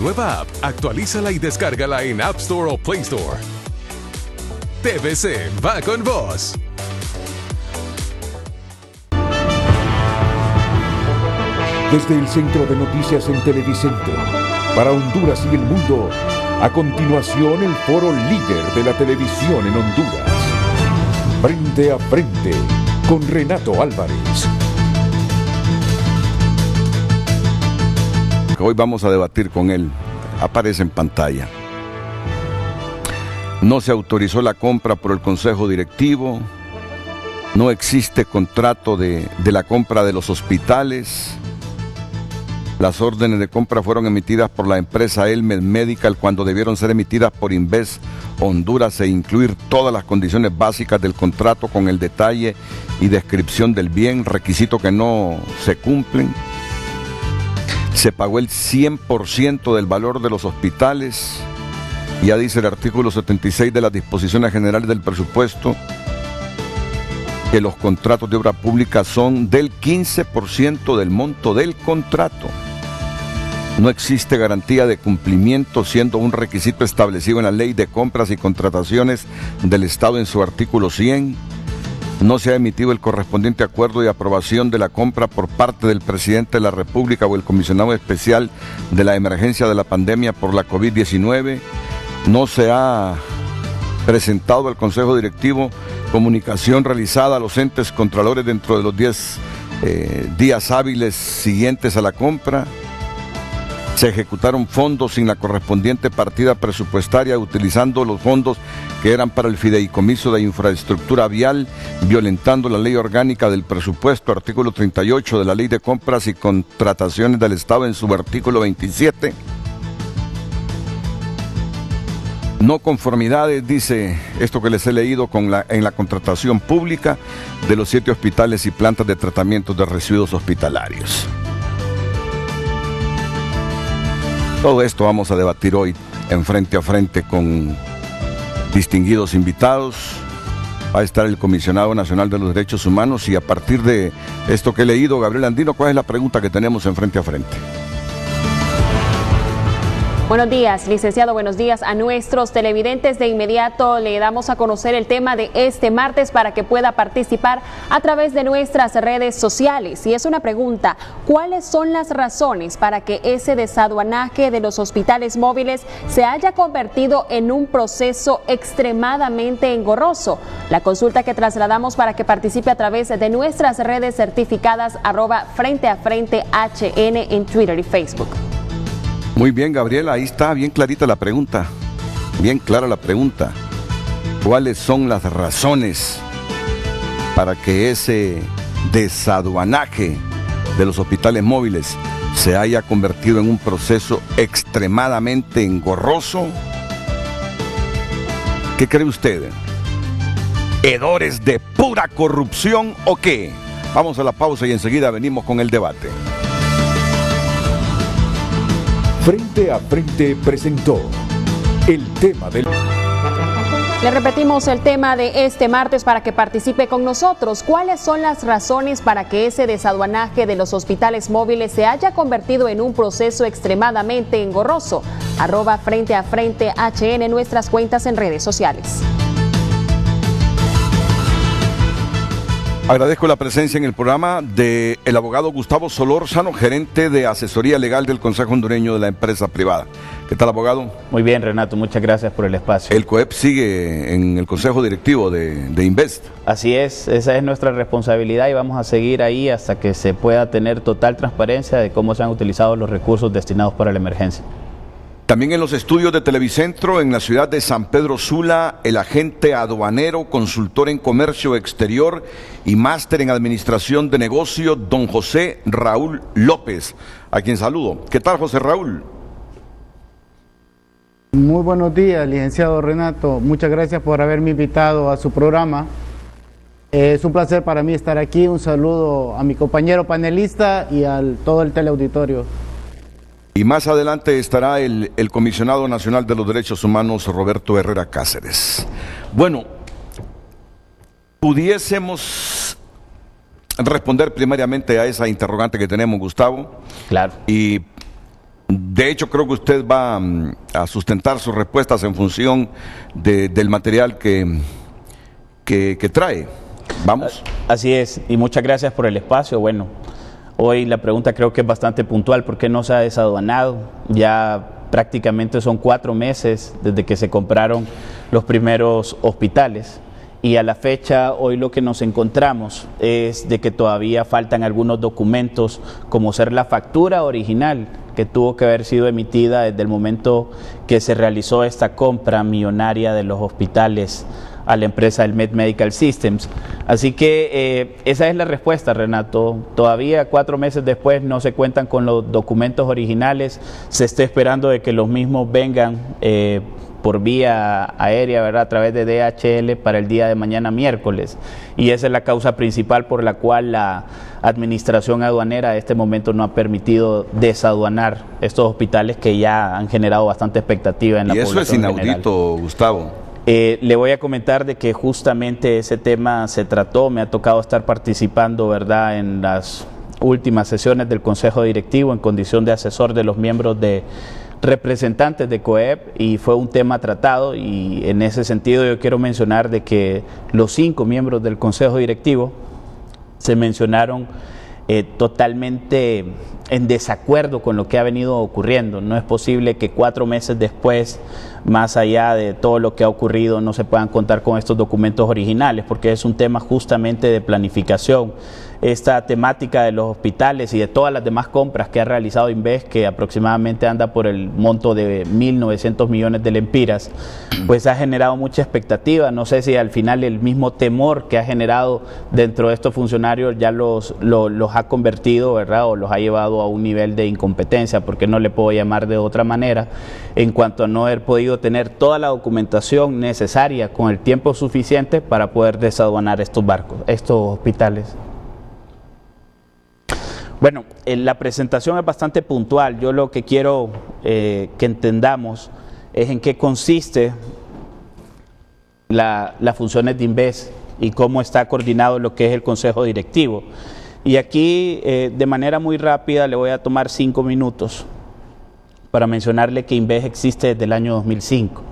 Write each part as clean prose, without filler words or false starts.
Nueva app, actualízala y descárgala en App Store o Play Store. TVC va con vos. Desde el Centro de Noticias en Televicentro, para Honduras y el mundo, a continuación el foro líder de la televisión en Honduras. Frente a frente, con Renato Álvarez. Hoy vamos a debatir con él. Aparece en pantalla. No se autorizó la compra por el Consejo Directivo. No existe contrato de la compra de los hospitales. Las órdenes de compra fueron emitidas por la empresa Elmed Medical cuando debieron ser emitidas por Invest Honduras e incluir todas las condiciones básicas del contrato con el detalle y descripción del bien, requisito que no se cumplen. Se pagó el 100% del valor de los hospitales. Ya dice el artículo 76 de las disposiciones generales del presupuesto que los contratos de obra pública son del 15% del monto del contrato. No existe garantía de cumplimiento, siendo un requisito establecido en la Ley de Compras y Contrataciones del Estado en su artículo 100. No se ha emitido el correspondiente acuerdo de aprobación de la compra por parte del presidente de la República o el comisionado especial de la emergencia de la pandemia por la COVID-19. No se ha presentado al Consejo Directivo comunicación realizada a los entes contralores dentro de los 10 días hábiles siguientes a la compra. Se ejecutaron fondos sin la correspondiente partida presupuestaria, utilizando los fondos que eran para el fideicomiso de infraestructura vial, violentando la ley orgánica del presupuesto, artículo 38 de la Ley de Compras y Contrataciones del Estado en su artículo 27. No conformidades, dice esto que les he leído, en la contratación pública de los 7 hospitales y plantas de tratamiento de residuos hospitalarios. Todo esto vamos a debatir hoy en Frente a Frente con distinguidos invitados. Va a estar el Comisionado Nacional de los Derechos Humanos y a partir de esto que he leído, Gabriel Andino, ¿cuál es la pregunta que tenemos en Frente a Frente? Buenos días, licenciado, buenos días a nuestros televidentes. De inmediato le damos a conocer el tema de este martes para que pueda participar a través de nuestras redes sociales. Y es una pregunta: ¿cuáles son las razones para que ese desaduanaje de los hospitales móviles se haya convertido en un proceso extremadamente engorroso? La consulta que trasladamos para que participe a través de nuestras redes certificadas @frenteafrentehn en Twitter y Facebook. Muy bien, Gabriela, ahí está, bien clarita la pregunta, bien clara la pregunta. ¿Cuáles son las razones para que ese desaduanaje de los hospitales móviles se haya convertido en un proceso extremadamente engorroso? ¿Qué cree usted? ¿Hedores de pura corrupción o qué? Vamos a la pausa y enseguida venimos con el debate. Frente a Frente presentó el tema del... Le repetimos el tema de este martes para que participe con nosotros. ¿Cuáles son las razones para que ese desaduanaje de los hospitales móviles se haya convertido en un proceso extremadamente engorroso? @frenteafrentehn en nuestras cuentas en redes sociales. Agradezco la presencia en el programa del abogado Gustavo Solórzano, gerente de asesoría legal del Consejo Hondureño de la Empresa Privada. ¿Qué tal, abogado? Muy bien, Renato, muchas gracias por el espacio. El COEP sigue en el Consejo Directivo de Invest. Así es, esa es nuestra responsabilidad y vamos a seguir ahí hasta que se pueda tener total transparencia de cómo se han utilizado los recursos destinados para la emergencia. También en los estudios de Televicentro, en la ciudad de San Pedro Sula, el agente aduanero, consultor en comercio exterior y máster en administración de negocio, don José Raúl López, a quien saludo. ¿Qué tal, José Raúl? Muy buenos días, licenciado Renato. Muchas gracias por haberme invitado a su programa. Es un placer para mí estar aquí. Un saludo a mi compañero panelista y a todo el teleauditorio. Y más adelante estará el Comisionado Nacional de los Derechos Humanos, Roberto Herrera Cáceres. Bueno, pudiésemos responder primariamente a esa interrogante que tenemos, Gustavo. Claro. Y De hecho, creo que usted va a sustentar sus respuestas en función del material que trae. Vamos. Así es, y muchas gracias por el espacio. Bueno, hoy la pregunta creo que es bastante puntual. ¿Por qué no se ha desaduanado? Ya prácticamente son 4 meses desde que se compraron los primeros hospitales. Y a la fecha, hoy lo que nos encontramos es de que todavía faltan algunos documentos, como ser la factura original que tuvo que haber sido emitida desde el momento que se realizó esta compra millonaria de los hospitales a la empresa del Med Medical Systems. Así que esa es la respuesta, Renato. Todavía 4 meses después no se cuentan con los documentos originales. Se está esperando de que los mismos vengan por vía aérea, ¿verdad?, a través de DHL para el día de mañana miércoles. Y esa es la causa principal por la cual la administración aduanera a este momento no ha permitido desaduanar estos hospitales que ya han generado bastante expectativa en la población. Y eso es inaudito, general. Gustavo. Le voy a comentar de que justamente ese tema se trató, me ha tocado estar participando, ¿verdad?, en las últimas sesiones del Consejo Directivo en condición de asesor de los miembros de representantes de COEP, y fue un tema tratado, y en ese sentido yo quiero mencionar de que los 5 miembros del Consejo Directivo se mencionaron totalmente en desacuerdo con lo que ha venido ocurriendo. No es posible que 4 meses después, más allá de todo lo que ha ocurrido, no se puedan contar con estos documentos originales, porque es un tema justamente de planificación. Esta temática de los hospitales y de todas las demás compras que ha realizado Inves, que aproximadamente anda por el monto de 1.900 millones de lempiras, pues ha generado mucha expectativa. No sé si al final el mismo temor que ha generado dentro de estos funcionarios ya los ha convertido, ¿verdad?, o los ha llevado a un nivel de incompetencia, porque no le puedo llamar de otra manera, en cuanto a no haber podido tener toda la documentación necesaria con el tiempo suficiente para poder desaduanar estos barcos, estos hospitales. Bueno, la presentación es bastante puntual. Yo lo que quiero que entendamos es en qué consiste las funciones de Inves y cómo está coordinado lo que es el Consejo Directivo. Y aquí, de manera muy rápida, le voy a tomar 5 minutos para mencionarle que Inves existe desde el año 2005.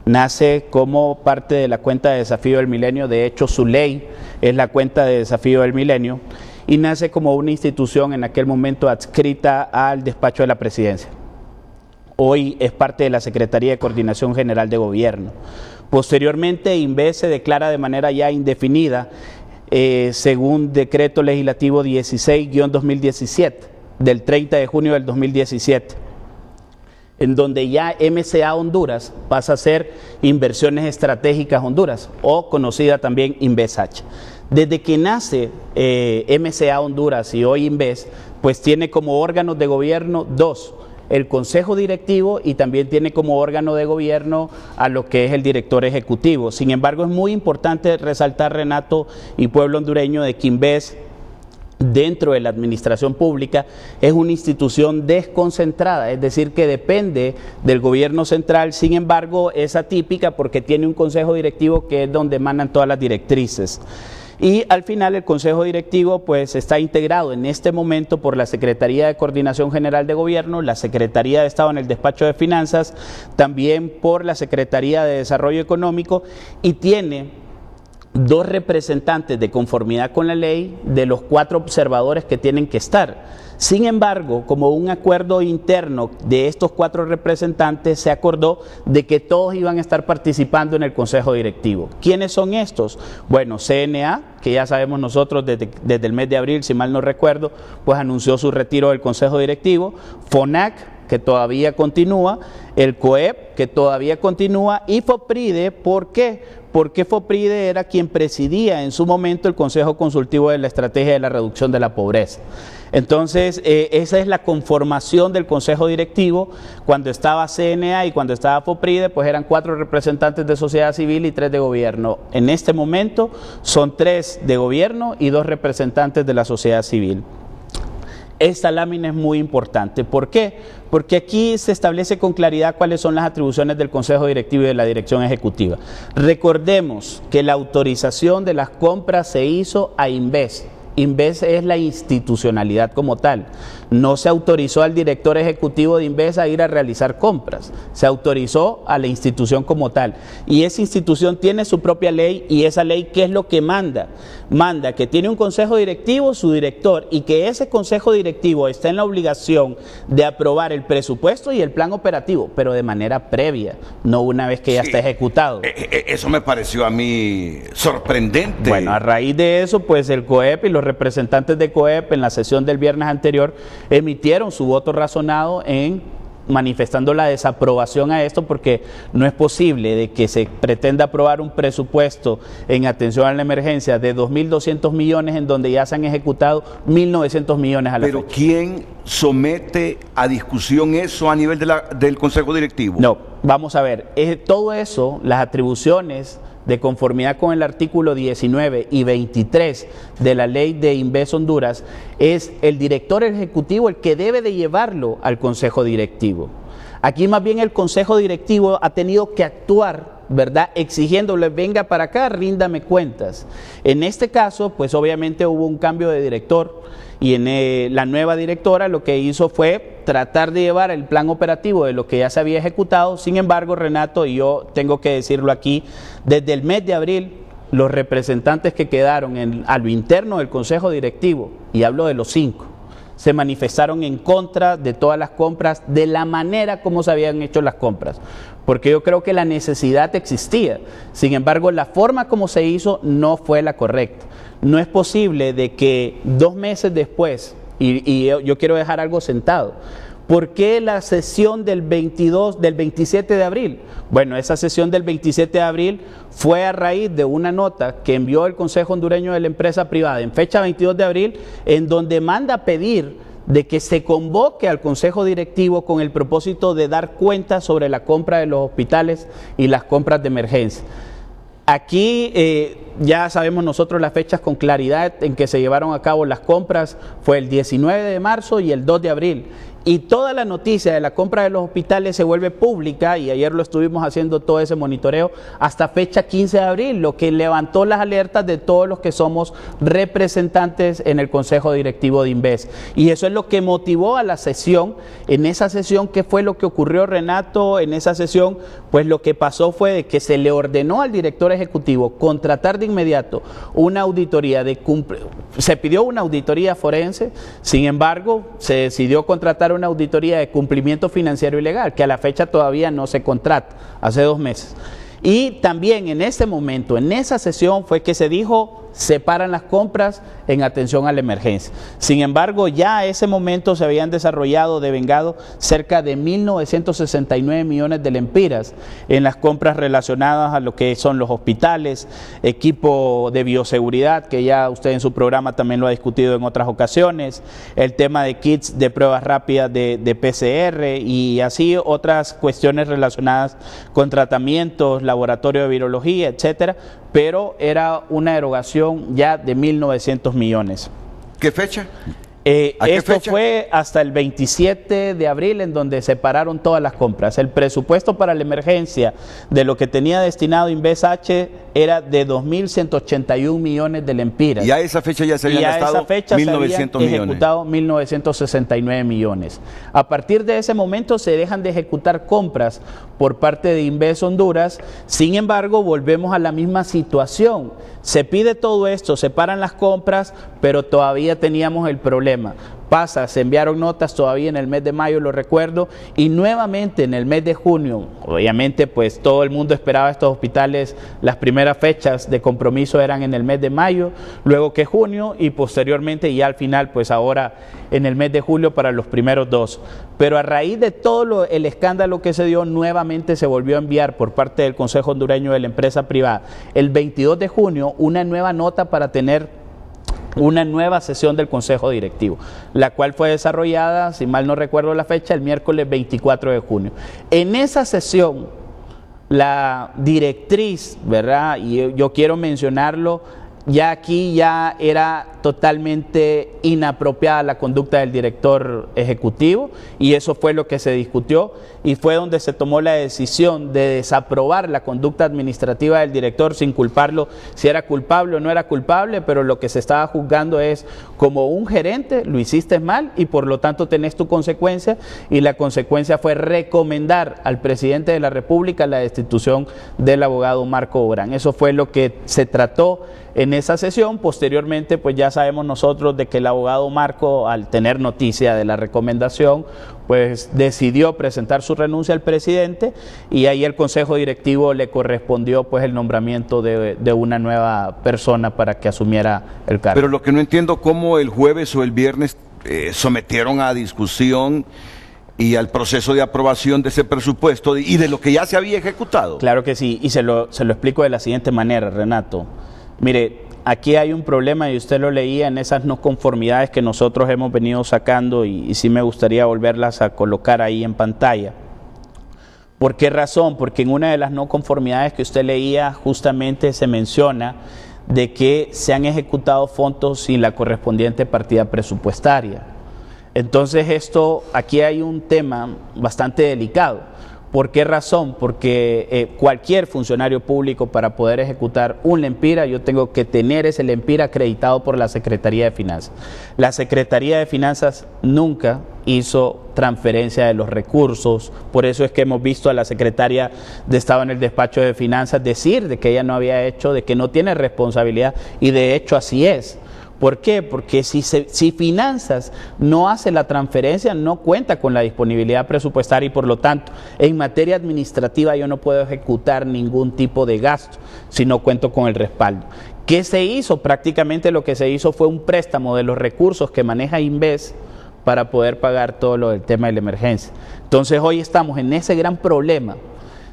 Nace como parte de la cuenta de Desafío del Milenio. De hecho, su ley es la cuenta de Desafío del Milenio, y nace como una institución en aquel momento adscrita al despacho de la presidencia. Hoy es parte de la Secretaría de Coordinación General de Gobierno. Posteriormente, Inves se declara de manera ya indefinida, según decreto legislativo 16-2017, del 30 de junio del 2017, en donde ya MCA Honduras pasa a ser Inversiones Estratégicas Honduras, o conocida también InvesH. Desde que nace MCA Honduras y hoy Inves, pues tiene como órganos de gobierno 2, el Consejo Directivo, y también tiene como órgano de gobierno a lo que es el director ejecutivo. Sin embargo, es muy importante resaltar, Renato y pueblo hondureño, de que Inves, dentro de la administración pública, es una institución desconcentrada, es decir, que depende del gobierno central. Sin embargo, es atípica porque tiene un consejo directivo que es donde emanan todas las directrices. Y al final el Consejo Directivo pues está integrado en este momento por la Secretaría de Coordinación General de Gobierno, la Secretaría de Estado en el Despacho de Finanzas, también por la Secretaría de Desarrollo Económico, y tiene 2 representantes de conformidad con la ley de los 4 observadores que tienen que estar. Sin embargo, como un acuerdo interno de estos 4 representantes, se acordó de que todos iban a estar participando en el Consejo Directivo. ¿Quiénes son estos? Bueno, CNA, que ya sabemos nosotros desde el mes de abril, si mal no recuerdo, pues anunció su retiro del Consejo Directivo. FONAC, que todavía continúa, el COEP, que todavía continúa, y FOPRIDE. ¿Por qué? Porque FOPRIDE era quien presidía en su momento el Consejo Consultivo de la Estrategia de la Reducción de la Pobreza. Entonces, esa es la conformación del Consejo Directivo. Cuando estaba CNA y cuando estaba FOPRIDE, pues eran 4 representantes de sociedad civil y 3 de gobierno. En este momento son 3 de gobierno y 2 representantes de la sociedad civil. Esta lámina es muy importante. ¿Por qué? Porque aquí se establece con claridad cuáles son las atribuciones del Consejo Directivo y de la Dirección Ejecutiva. Recordemos que la autorización de las compras se hizo a Inves Inves es la institucionalidad como tal. No se autorizó al director ejecutivo de Inves a ir a realizar compras, se autorizó a la institución como tal. Y esa institución tiene su propia ley, y esa ley, ¿qué es lo que manda? Manda que tiene un consejo directivo, su director, y que ese consejo directivo está en la obligación de aprobar el presupuesto y el plan operativo, pero de manera previa, no una vez que ya está ejecutado. Eso me pareció a mí sorprendente. Bueno, a raíz de eso, pues el COEP y los representantes de COEP en la sesión del viernes anterior emitieron su voto razonado manifestando la desaprobación a esto, porque no es posible de que se pretenda aprobar un presupuesto en atención a la emergencia de 2.200 millones en donde ya se han ejecutado 1.900 millones a la fecha. Pero ¿quién somete a discusión eso a nivel del Consejo Directivo? No, vamos a ver, todo eso, las atribuciones de conformidad con el artículo 19 y 23 de la ley de Inves Honduras, es el director ejecutivo el que debe de llevarlo al Consejo Directivo. Aquí más bien el Consejo Directivo ha tenido que actuar, ¿verdad?, exigiéndole, venga para acá, ríndame cuentas. En este caso, pues obviamente hubo un cambio de director, y la nueva directora lo que hizo fue tratar de llevar el plan operativo de lo que ya se había ejecutado. Sin embargo, Renato, y yo tengo que decirlo aquí, desde el mes de abril, los representantes que quedaron a lo interno del Consejo Directivo, y hablo de los 5, se manifestaron en contra de todas las compras, de la manera como se habían hecho las compras, porque yo creo que la necesidad existía. Sin embargo, la forma como se hizo no fue la correcta. No es posible de que 2 meses después, y yo quiero dejar algo sentado, ¿por qué la sesión del 27 de abril? Bueno, esa sesión del 27 de abril fue a raíz de una nota que envió el Consejo Hondureño de la Empresa Privada en fecha 22 de abril, en donde manda a pedir de que se convoque al Consejo Directivo con el propósito de dar cuenta sobre la compra de los hospitales y las compras de emergencia. Aquí ya sabemos nosotros las fechas con claridad en que se llevaron a cabo las compras, fue el 19 de marzo y el 2 de abril. Y toda la noticia de la compra de los hospitales se vuelve pública, y ayer lo estuvimos haciendo todo ese monitoreo, hasta fecha 15 de abril, lo que levantó las alertas de todos los que somos representantes en el Consejo Directivo de Inves. Y eso es lo que motivó a la sesión. En esa sesión, ¿qué fue lo que ocurrió, Renato? En esa sesión, pues lo que pasó fue de que se le ordenó al director ejecutivo contratar de inmediato una auditoría se pidió una auditoría forense. Sin embargo, se decidió contratar una auditoría de cumplimiento financiero y legal, que a la fecha todavía no se contrata, hace 2 meses. Y también en ese momento, en esa sesión, fue que se dijo, separan las compras en atención a la emergencia. Sin embargo, ya a ese momento se habían desarrollado, devengado cerca de 1.969 millones de lempiras en las compras relacionadas a lo que son los hospitales, equipo de bioseguridad, que ya usted en su programa también lo ha discutido en otras ocasiones, el tema de kits de pruebas rápidas de PCR, y así otras cuestiones relacionadas con tratamientos, laboratorio de virología, etcétera, pero era una erogación ya de 1.900 millones. ¿Qué fecha? Esto fue hasta el 27 de abril, en donde se pararon todas las compras. El presupuesto para la emergencia de lo que tenía destinado Inves H era de 2.181 millones de lempiras. Y a esa fecha ya se habían gastado 1.900 millones. Ejecutado 1.969 millones. A partir de ese momento se dejan de ejecutar compras por parte de Inves Honduras. Sin embargo, volvemos a la misma situación. Se pide todo esto, se paran las compras, pero todavía teníamos el problema. Se enviaron notas todavía en el mes de mayo, lo recuerdo, y nuevamente en el mes de junio. Obviamente, pues todo el mundo esperaba estos hospitales. Las primeras fechas de compromiso eran en el mes de mayo, luego que junio, y posteriormente ya al final, pues ahora en el mes de julio para los primeros 2. Pero a raíz de todo el escándalo que se dio, nuevamente se volvió a enviar por parte del Consejo Hondureño de la Empresa Privada el 22 de junio una nueva nota para tener una nueva sesión del Consejo Directivo, la cual fue desarrollada, si mal no recuerdo la fecha, el miércoles 24 de junio. En esa sesión, la directriz, ¿verdad?, y yo quiero mencionarlo, ya aquí ya era totalmente inapropiada la conducta del director ejecutivo, y eso fue lo que se discutió y fue donde se tomó la decisión de desaprobar la conducta administrativa del director sin culparlo si era culpable o no era culpable, pero lo que se estaba juzgando es: como un gerente lo hiciste mal y por lo tanto tenés tu consecuencia, y la consecuencia fue recomendar al presidente de la República la destitución del abogado Marco Bográn. Eso fue lo que se trató en esa sesión. Posteriormente, pues ya sabemos nosotros de que el abogado Marco, al tener noticia de la recomendación, pues decidió presentar su renuncia al presidente, y ahí el consejo directivo le correspondió pues el nombramiento de una nueva persona para que asumiera el cargo. Pero lo que no entiendo, cómo el jueves o el viernes sometieron a discusión y al proceso de aprobación de ese presupuesto y de lo que ya se había ejecutado. Claro que sí, y se lo explico de la siguiente manera, Renato. Mire, aquí hay un problema, y usted lo leía en esas no conformidades que nosotros hemos venido sacando, y sí me gustaría volverlas a colocar ahí en pantalla. ¿Por qué razón? Porque en una de las no conformidades que usted leía justamente se menciona de que se han ejecutado fondos sin la correspondiente partida presupuestaria. Entonces aquí hay un tema bastante delicado. ¿Por qué razón? Porque cualquier funcionario público, para poder ejecutar un Lempira, yo tengo que tener ese Lempira acreditado por la Secretaría de Finanzas. La Secretaría de Finanzas nunca hizo transferencia de los recursos, por eso es que hemos visto a la secretaria de Estado en el despacho de Finanzas decir de que ella no había hecho, de que no tiene responsabilidad, y de hecho así es. ¿Por qué? Porque si Finanzas no hace la transferencia, no cuenta con la disponibilidad presupuestaria, y por lo tanto, en materia administrativa yo no puedo ejecutar ningún tipo de gasto si no cuento con el respaldo. ¿Qué se hizo? Prácticamente lo que se hizo fue un préstamo de los recursos que maneja Inves para poder pagar todo lo del tema de la emergencia. Entonces hoy estamos en ese gran problema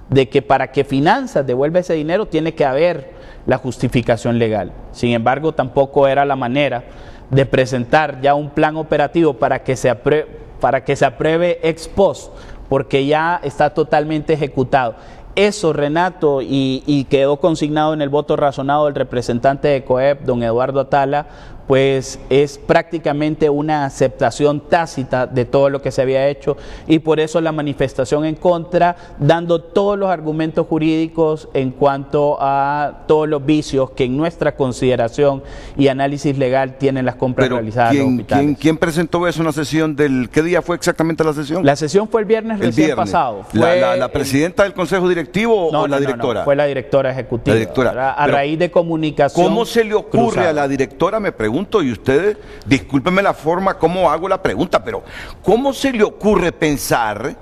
de que para que Finanzas devuelva ese dinero tiene que haber la justificación legal. Sin embargo, tampoco era la manera de presentar ya un plan operativo para que se apruebe ex post, porque ya está totalmente ejecutado. Eso, Renato, y quedó consignado en el voto razonado del representante de COEP, don Eduardo Atala, pues es prácticamente una aceptación tácita de todo lo que se había hecho, y por eso la manifestación en contra, dando todos los argumentos jurídicos en cuanto a todos los vicios que en nuestra consideración y análisis legal tienen las compras realizadas en los hospitales. ¿Quién presentó eso en la sesión ¿qué día fue exactamente la sesión? La sesión fue el viernes recién pasado. ¿La presidenta del Consejo Directivo o la directora? No, fue la directora ejecutiva. La directora. A raíz de comunicación. ¿Cómo se le ocurre cruzada a la directora, me pregunto, y ustedes, discúlpenme la forma como hago la pregunta, pero ¿cómo se le ocurre pensar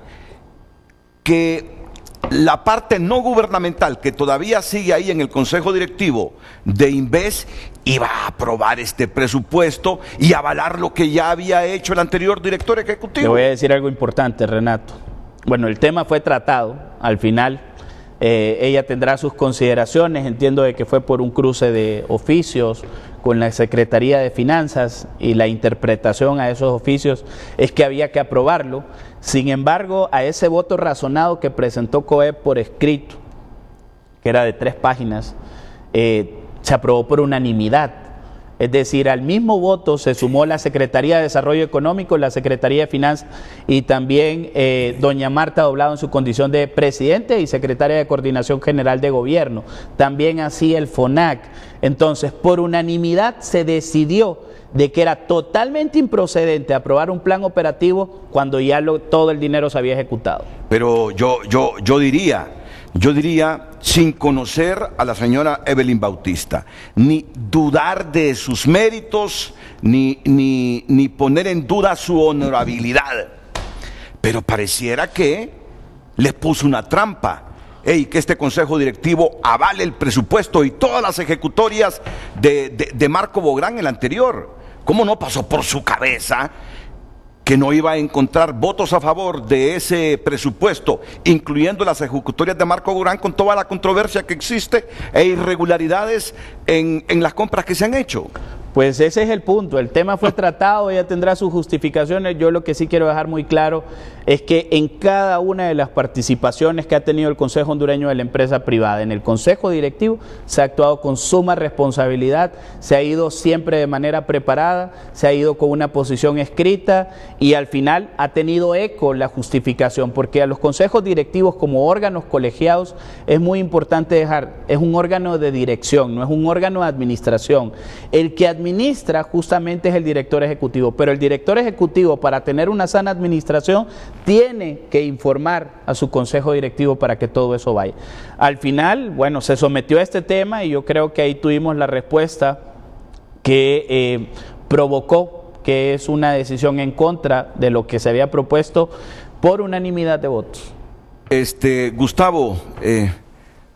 que la parte no gubernamental que todavía sigue ahí en el Consejo Directivo de Inves iba a aprobar este presupuesto y avalar lo que ya había hecho el anterior director ejecutivo? Le voy a decir algo importante, Renato. Bueno, el tema fue tratado al final. Ella tendrá sus consideraciones, entiendo de que fue por un cruce de oficios con la Secretaría de Finanzas, y la interpretación a esos oficios es que había que aprobarlo. Sin embargo, a ese voto razonado que presentó COEP por escrito, que era de 3 páginas, se aprobó por unanimidad. Es decir, al mismo voto se sumó la Secretaría de Desarrollo Económico, la Secretaría de Finanzas, y también doña Marta Doblado en su condición de presidente y secretaria de Coordinación General de Gobierno. También así el FONAC. Entonces, por unanimidad se decidió de que era totalmente improcedente aprobar un plan operativo cuando ya todo el dinero se había ejecutado. Pero yo diría, sin conocer a la señora Evelyn Bautista, ni dudar de sus méritos, ni poner en duda su honorabilidad, pero pareciera que les puso una trampa. Que este consejo directivo avale el presupuesto y todas las ejecutorias de Marco Bográn, el anterior. ¿Cómo no pasó por su cabeza que no iba a encontrar votos a favor de ese presupuesto, incluyendo las ejecutorias de Marco Bográn, con toda la controversia que existe e irregularidades en las compras que se han hecho? Pues ese es el punto, el tema fue tratado, ella tendrá sus justificaciones. Yo lo que sí quiero dejar muy claro es que en cada una de las participaciones que ha tenido el Consejo Hondureño de la empresa privada, en el Consejo Directivo, se ha actuado con suma responsabilidad, se ha ido siempre de manera preparada, se ha ido con una posición escrita y al final ha tenido eco la justificación, porque a los consejos directivos como órganos colegiados es muy importante dejar, es un órgano de dirección, no es un órgano de administración. El que administra justamente es el director ejecutivo, pero el director ejecutivo, para tener una sana administración, tiene que informar a su consejo directivo para que todo eso vaya. Al final, bueno, se sometió a este tema y yo creo que ahí tuvimos la respuesta que provocó que es una decisión en contra de lo que se había propuesto por unanimidad de votos. Gustavo,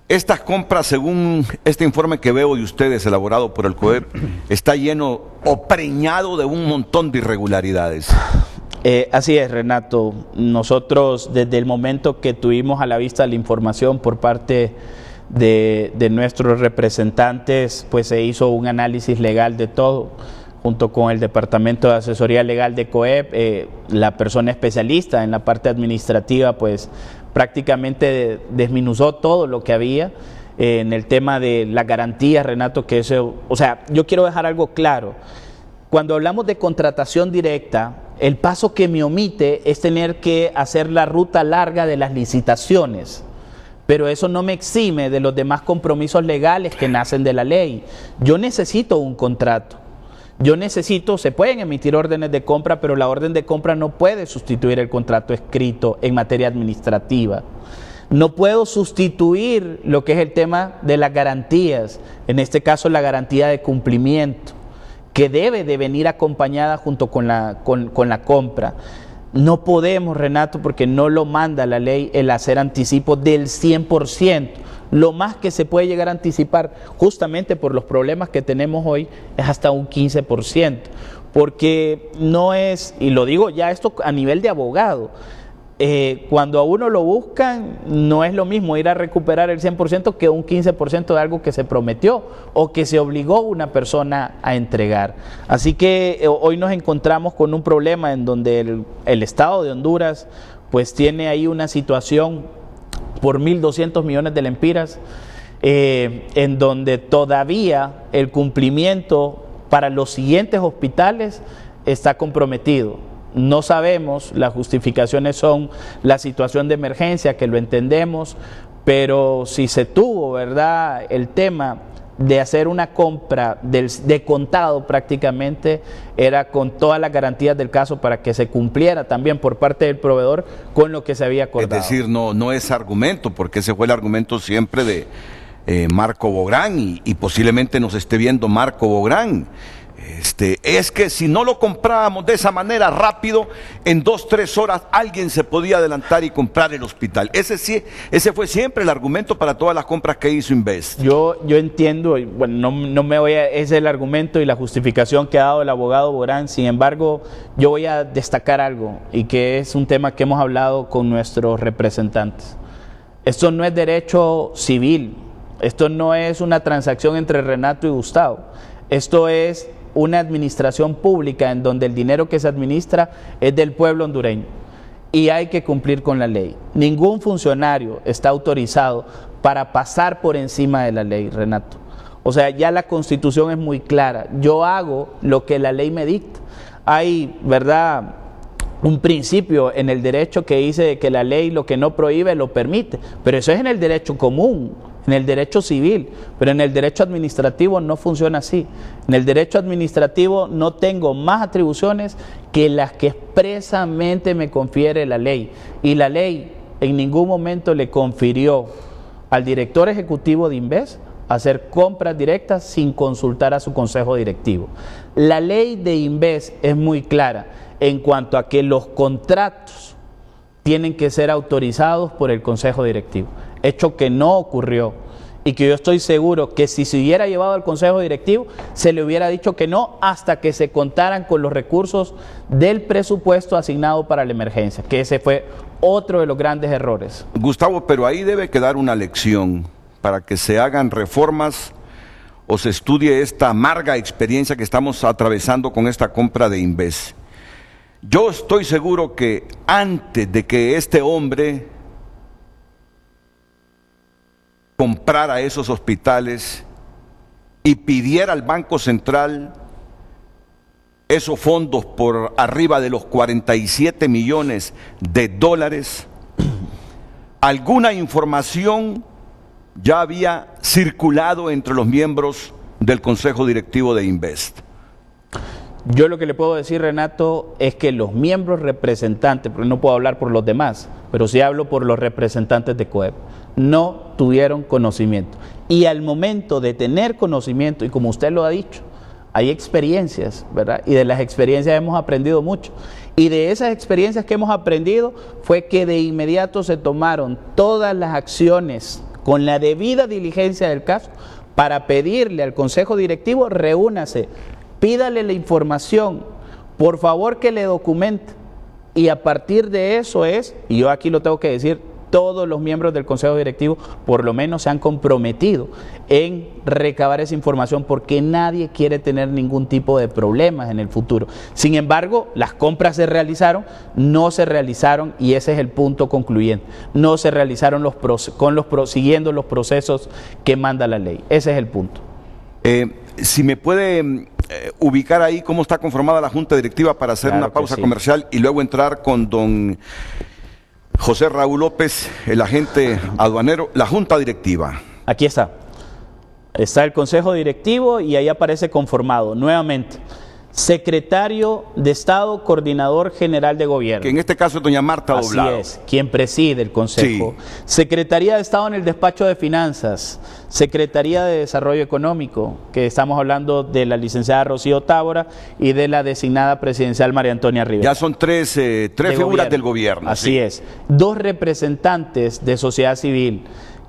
estas compras, según este informe que veo de ustedes elaborado por el COER, está lleno o preñado de un montón de irregularidades. Así es, Renato. Nosotros, desde el momento que tuvimos a la vista la información por parte de nuestros representantes, pues se hizo un análisis legal de todo, junto con el Departamento de Asesoría Legal de COEP, la persona especialista en la parte administrativa, pues prácticamente desminuzó todo lo que había en el tema de las garantías, Renato, que eso, o sea, yo quiero dejar algo claro. Cuando hablamos de contratación directa, el paso que me omite es tener que hacer la ruta larga de las licitaciones, pero eso no me exime de los demás compromisos legales que nacen de la ley. Yo necesito un contrato. Se pueden emitir órdenes de compra, pero la orden de compra no puede sustituir el contrato escrito en materia administrativa. No puedo sustituir lo que es el tema de las garantías, en este caso la garantía de cumplimiento, que debe de venir acompañada junto con la compra. No podemos, Renato, porque no lo manda la ley, el hacer anticipo del 100%. Lo más que se puede llegar a anticipar, justamente por los problemas que tenemos hoy, es hasta un 15%, porque no es, y lo digo ya esto a nivel de abogado, cuando a uno lo buscan, no es lo mismo ir a recuperar el 100% que un 15% de algo que se prometió o que se obligó una persona a entregar. Así que hoy nos encontramos con un problema en donde el Estado de Honduras pues tiene ahí una situación por 1.200 millones de lempiras, en donde todavía el cumplimiento para los siguientes hospitales está comprometido. No sabemos, las justificaciones son la situación de emergencia, que lo entendemos, pero si se tuvo, ¿verdad?, el tema de hacer una compra de contado prácticamente, era con todas las garantías del caso para que se cumpliera también por parte del proveedor con lo que se había acordado. Es decir, no es argumento, porque ese fue el argumento siempre de Marco Bográn y posiblemente nos esté viendo Marco Bográn. Es que si no lo comprábamos de esa manera rápido, en 2-3 horas alguien se podía adelantar y comprar el hospital. Ese fue siempre el argumento para todas las compras que hizo Invest. Yo entiendo, bueno, no me voy a, ese es el argumento y la justificación que ha dado el abogado Borán. Sin embargo, yo voy a destacar algo, y que es un tema que hemos hablado con nuestros representantes. Esto no es derecho civil, esto no es una transacción entre Renato y Gustavo, esto es una administración pública en donde el dinero que se administra es del pueblo hondureño y hay que cumplir con la ley. Ningún funcionario está autorizado para pasar por encima de la ley, Renato. O sea, ya la Constitución es muy clara. Yo hago lo que la ley me dicta. Hay, ¿verdad?, un principio en el derecho que dice que la ley lo que no prohíbe lo permite, pero eso es en el derecho común, en el derecho civil, pero en el derecho administrativo no funciona así. En el derecho administrativo no tengo más atribuciones que las que expresamente me confiere la ley, y la ley en ningún momento le confirió al director ejecutivo de Invest hacer compras directas sin consultar a su consejo directivo. La ley de Invest es muy clara en cuanto a que los contratos tienen que ser autorizados por el consejo directivo, hecho que no ocurrió, y que yo estoy seguro que si se hubiera llevado al consejo directivo se le hubiera dicho que no hasta que se contaran con los recursos del presupuesto asignado para la emergencia, que ese fue otro de los grandes errores. Gustavo, pero ahí debe quedar una lección para que se hagan reformas o se estudie esta amarga experiencia que estamos atravesando con esta compra de Inves. Yo estoy seguro que antes de que este hombre comprara esos hospitales y pidiera al Banco Central esos fondos por arriba de los 47 millones de dólares, alguna información ya había circulado entre los miembros del Consejo Directivo de Invest. Yo lo que le puedo decir, Renato, es que los miembros representantes, porque no puedo hablar por los demás, pero sí hablo por los representantes de COEP, no tuvieron conocimiento. Y al momento de tener conocimiento, y como usted lo ha dicho, hay experiencias, ¿verdad? Y de las experiencias hemos aprendido mucho. Y de esas experiencias que hemos aprendido fue que de inmediato se tomaron todas las acciones con la debida diligencia del caso para pedirle al Consejo Directivo, reúnase, pídale la información, por favor que le documente. Y a partir de eso y yo aquí lo tengo que decir, todos los miembros del Consejo Directivo por lo menos se han comprometido en recabar esa información porque nadie quiere tener ningún tipo de problemas en el futuro. Sin embargo, las compras se realizaron, no se realizaron, y ese es el punto concluyente, no se realizaron siguiendo los procesos que manda la ley. Ese es el punto. Si me puede ubicar ahí cómo está conformada la Junta Directiva para hacer una pausa comercial y luego entrar con don José Raúl López, el agente aduanero, la Junta Directiva. Aquí está. Está el Consejo Directivo y ahí aparece conformado nuevamente. Secretario de Estado, Coordinador General de Gobierno. Que en este caso es doña Marta Doblado. Así es, quien preside el Consejo. Sí. Secretaría de Estado en el Despacho de Finanzas. Secretaría de Desarrollo Económico, que estamos hablando de la licenciada Rocío Tábora y de la designada presidencial María Antonia Rivera. Ya son tres figuras del gobierno. Así es. 2 representantes de sociedad civil,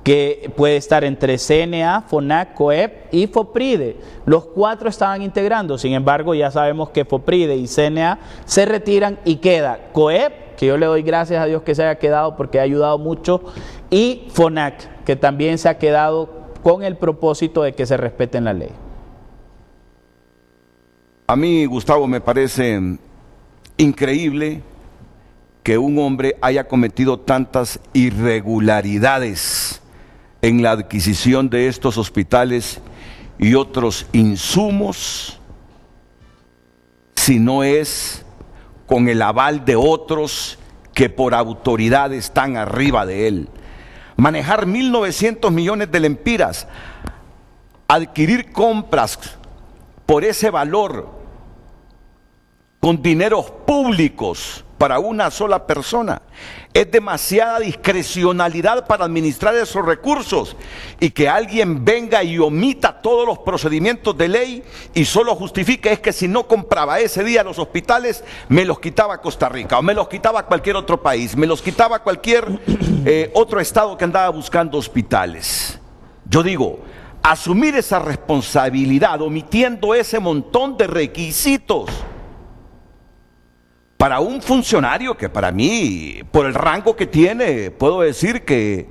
que puede estar entre CNA, FONAC, COEP y FOPRIDE. Los 4 estaban integrando, sin embargo ya sabemos que FOPRIDE y CNA se retiran y queda COEP, que yo le doy gracias a Dios que se haya quedado porque ha ayudado mucho, y FONAC, que también se ha quedado con el propósito de que se respete la ley. A mí, Gustavo, me parece increíble que un hombre haya cometido tantas irregularidades en la adquisición de estos hospitales y otros insumos, si no es con el aval de otros que por autoridad están arriba de él. Manejar 1.900 millones de lempiras, adquirir compras por ese valor con dineros públicos para una sola persona, es demasiada discrecionalidad para administrar esos recursos, y que alguien venga y omita todos los procedimientos de ley y solo justifique es que si no compraba ese día los hospitales, me los quitaba Costa Rica, o me los quitaba cualquier otro país, me los quitaba cualquier otro estado que andaba buscando hospitales. Yo digo, asumir esa responsabilidad omitiendo ese montón de requisitos para un funcionario que para mí, por el rango que tiene, puedo decir que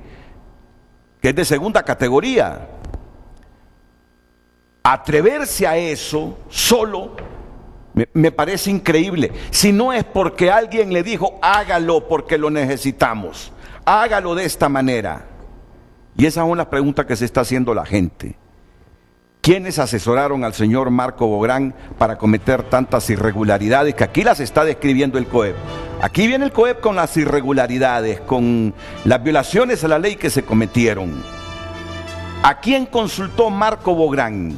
es de segunda categoría. Atreverse a eso solo me parece increíble. Si no es porque alguien le dijo, hágalo porque lo necesitamos, hágalo de esta manera. Y esas son las preguntas que se está haciendo la gente. ¿Quiénes asesoraron al señor Marco Bográn para cometer tantas irregularidades? Que aquí las está describiendo el COEP. Aquí viene el COEP con las irregularidades, con las violaciones a la ley que se cometieron. ¿A quién consultó Marco Bográn?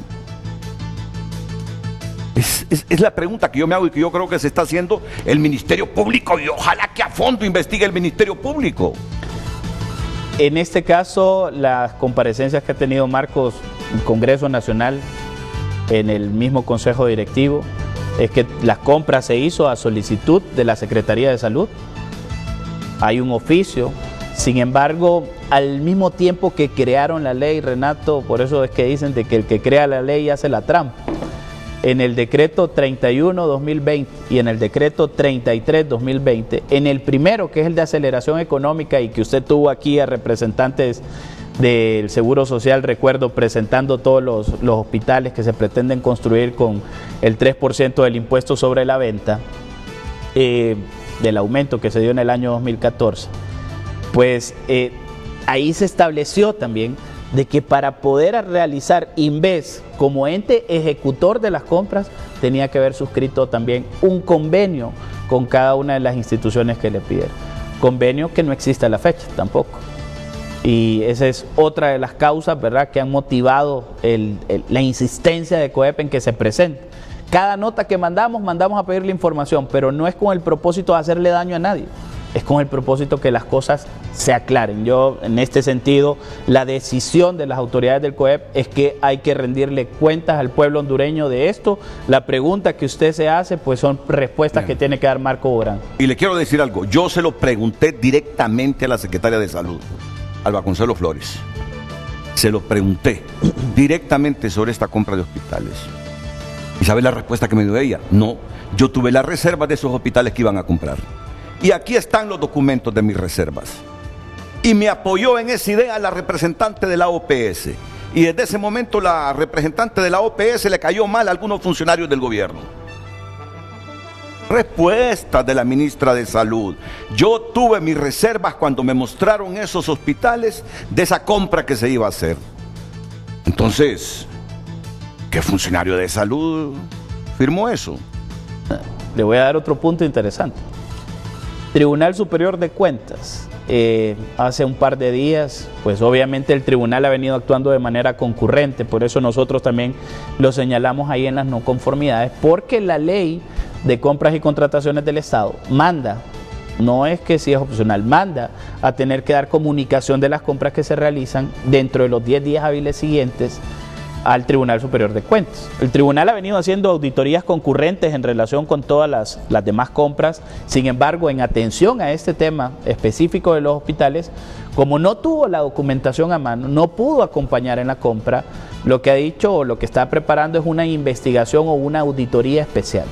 Es la pregunta que yo me hago y que yo creo que se está haciendo el Ministerio Público, y ojalá que a fondo investigue el Ministerio Público. En este caso, las comparecencias que ha tenido Marcos en el Congreso Nacional, en el mismo Consejo Directivo, es que la compra se hizo a solicitud de la Secretaría de Salud. Hay un oficio. Sin embargo, al mismo tiempo que crearon la ley, Renato, por eso es que dicen de que el que crea la ley hace la trampa. En el decreto 31-2020 y en el decreto 33-2020, en el primero, que es el de aceleración económica, y que usted tuvo aquí a representantes del Seguro Social, recuerdo, presentando todos los hospitales que se pretenden construir con el 3% del impuesto sobre la venta, del aumento que se dio en el año 2014, pues ahí se estableció también de que para poder realizar Inves como ente ejecutor de las compras, tenía que haber suscrito también un convenio con cada una de las instituciones que le pidieron. Convenio que no existe a la fecha tampoco. Y esa es otra de las causas, ¿verdad?, que han motivado la insistencia de COEP en que se presente. Cada nota que mandamos a pedirle información, pero no es con el propósito de hacerle daño a nadie, es con el propósito que las cosas se aclaren. Yo, en este sentido, la decisión de las autoridades del COEP es que hay que rendirle cuentas al pueblo hondureño de esto. La pregunta que usted se hace, pues son respuestas que tiene que dar Marco Bográn. Y le quiero decir algo, yo se lo pregunté directamente a la secretaria de Salud, Alba Consuelo Flores. Se lo pregunté directamente sobre esta compra de hospitales. ¿Y sabe la respuesta que me dio ella? No, yo tuve las reservas de esos hospitales que iban a comprar. Y aquí están los documentos de mis reservas. Y me apoyó en esa idea la representante de la OPS. Y desde ese momento la representante de la OPS le cayó mal a algunos funcionarios del gobierno. Respuesta de la ministra de Salud. Yo tuve mis reservas cuando me mostraron esos hospitales de esa compra que se iba a hacer. Entonces, ¿qué funcionario de salud firmó eso? Le voy a dar otro punto interesante. Tribunal Superior de Cuentas. Hace un par de días, pues obviamente el tribunal ha venido actuando de manera concurrente, por eso nosotros también lo señalamos ahí en las no conformidades, porque la ley de compras y contrataciones del Estado manda, no es que si es opcional, manda a tener que dar comunicación de las compras que se realizan dentro de los 10 días hábiles siguientes al Tribunal Superior de Cuentas. El tribunal ha venido haciendo auditorías concurrentes en relación con todas las demás compras. Sin embargo, en atención a este tema específico de los hospitales, como no tuvo la documentación a mano, no pudo acompañar en la compra, lo que ha dicho o lo que está preparando es una investigación o una auditoría especial,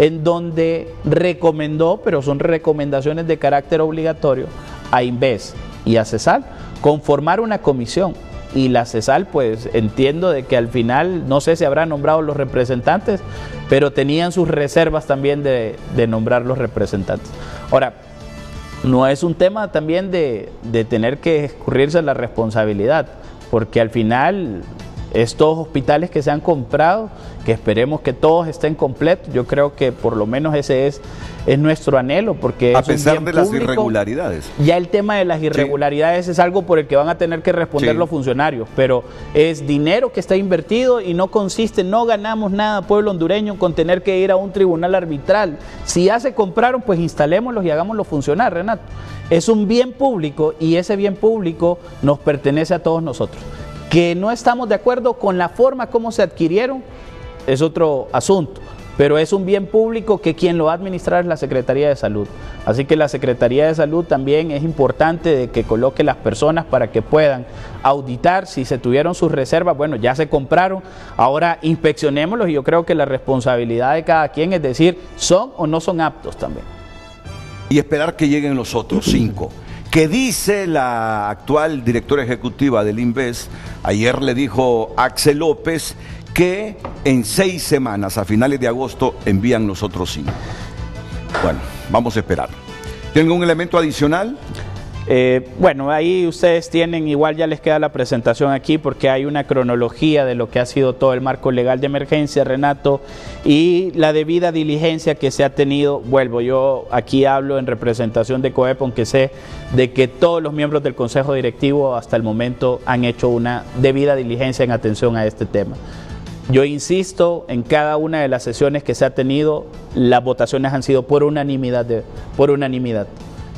en donde recomendó, pero son recomendaciones de carácter obligatorio, a Inves y a CESAL conformar una comisión. Y la CESAL, pues entiendo de que al final, no sé si habrán nombrado los representantes, pero tenían sus reservas también de nombrar los representantes. Ahora, no es un tema también de tener que escurrirse la responsabilidad, porque al final estos hospitales que se han comprado, que esperemos que todos estén completos, yo creo que por lo menos ese es nuestro anhelo, porque a pesar de las irregularidades. Ya el tema de las irregularidades es algo por el que van a tener que responder los funcionarios, pero es dinero que está invertido y no consiste, no ganamos nada, pueblo hondureño, con tener que ir a un tribunal arbitral. Si ya se compraron, pues instalémoslos y hagámoslos funcionar, Renato. Es un bien público y ese bien público nos pertenece a todos nosotros. Que no estamos de acuerdo con la forma como se adquirieron es otro asunto, pero es un bien público que quien lo va a administrar es la Secretaría de Salud. Así que la Secretaría de Salud también es importante de que coloque las personas para que puedan auditar si se tuvieron sus reservas. Bueno, ya se compraron, ahora inspeccionémoslos y yo creo que la responsabilidad de cada quien es decir, ¿son o no son aptos también? Y esperar que lleguen los otros 5. Que dice la actual directora ejecutiva del Inves, ayer le dijo Axel López, que en 6 semanas, a finales de agosto, envían los otros 5. Bueno, vamos a esperar. ¿Tienen un elemento adicional? Bueno, ahí ustedes tienen, igual ya les queda la presentación aquí porque hay una cronología de lo que ha sido todo el marco legal de emergencia, Renato, y la debida diligencia que se ha tenido. Vuelvo, yo aquí hablo en representación de COEP, aunque sé de que todos los miembros del Consejo Directivo hasta el momento han hecho una debida diligencia en atención a este tema. Yo insisto, en cada una de las sesiones que se ha tenido, las votaciones han sido por unanimidad.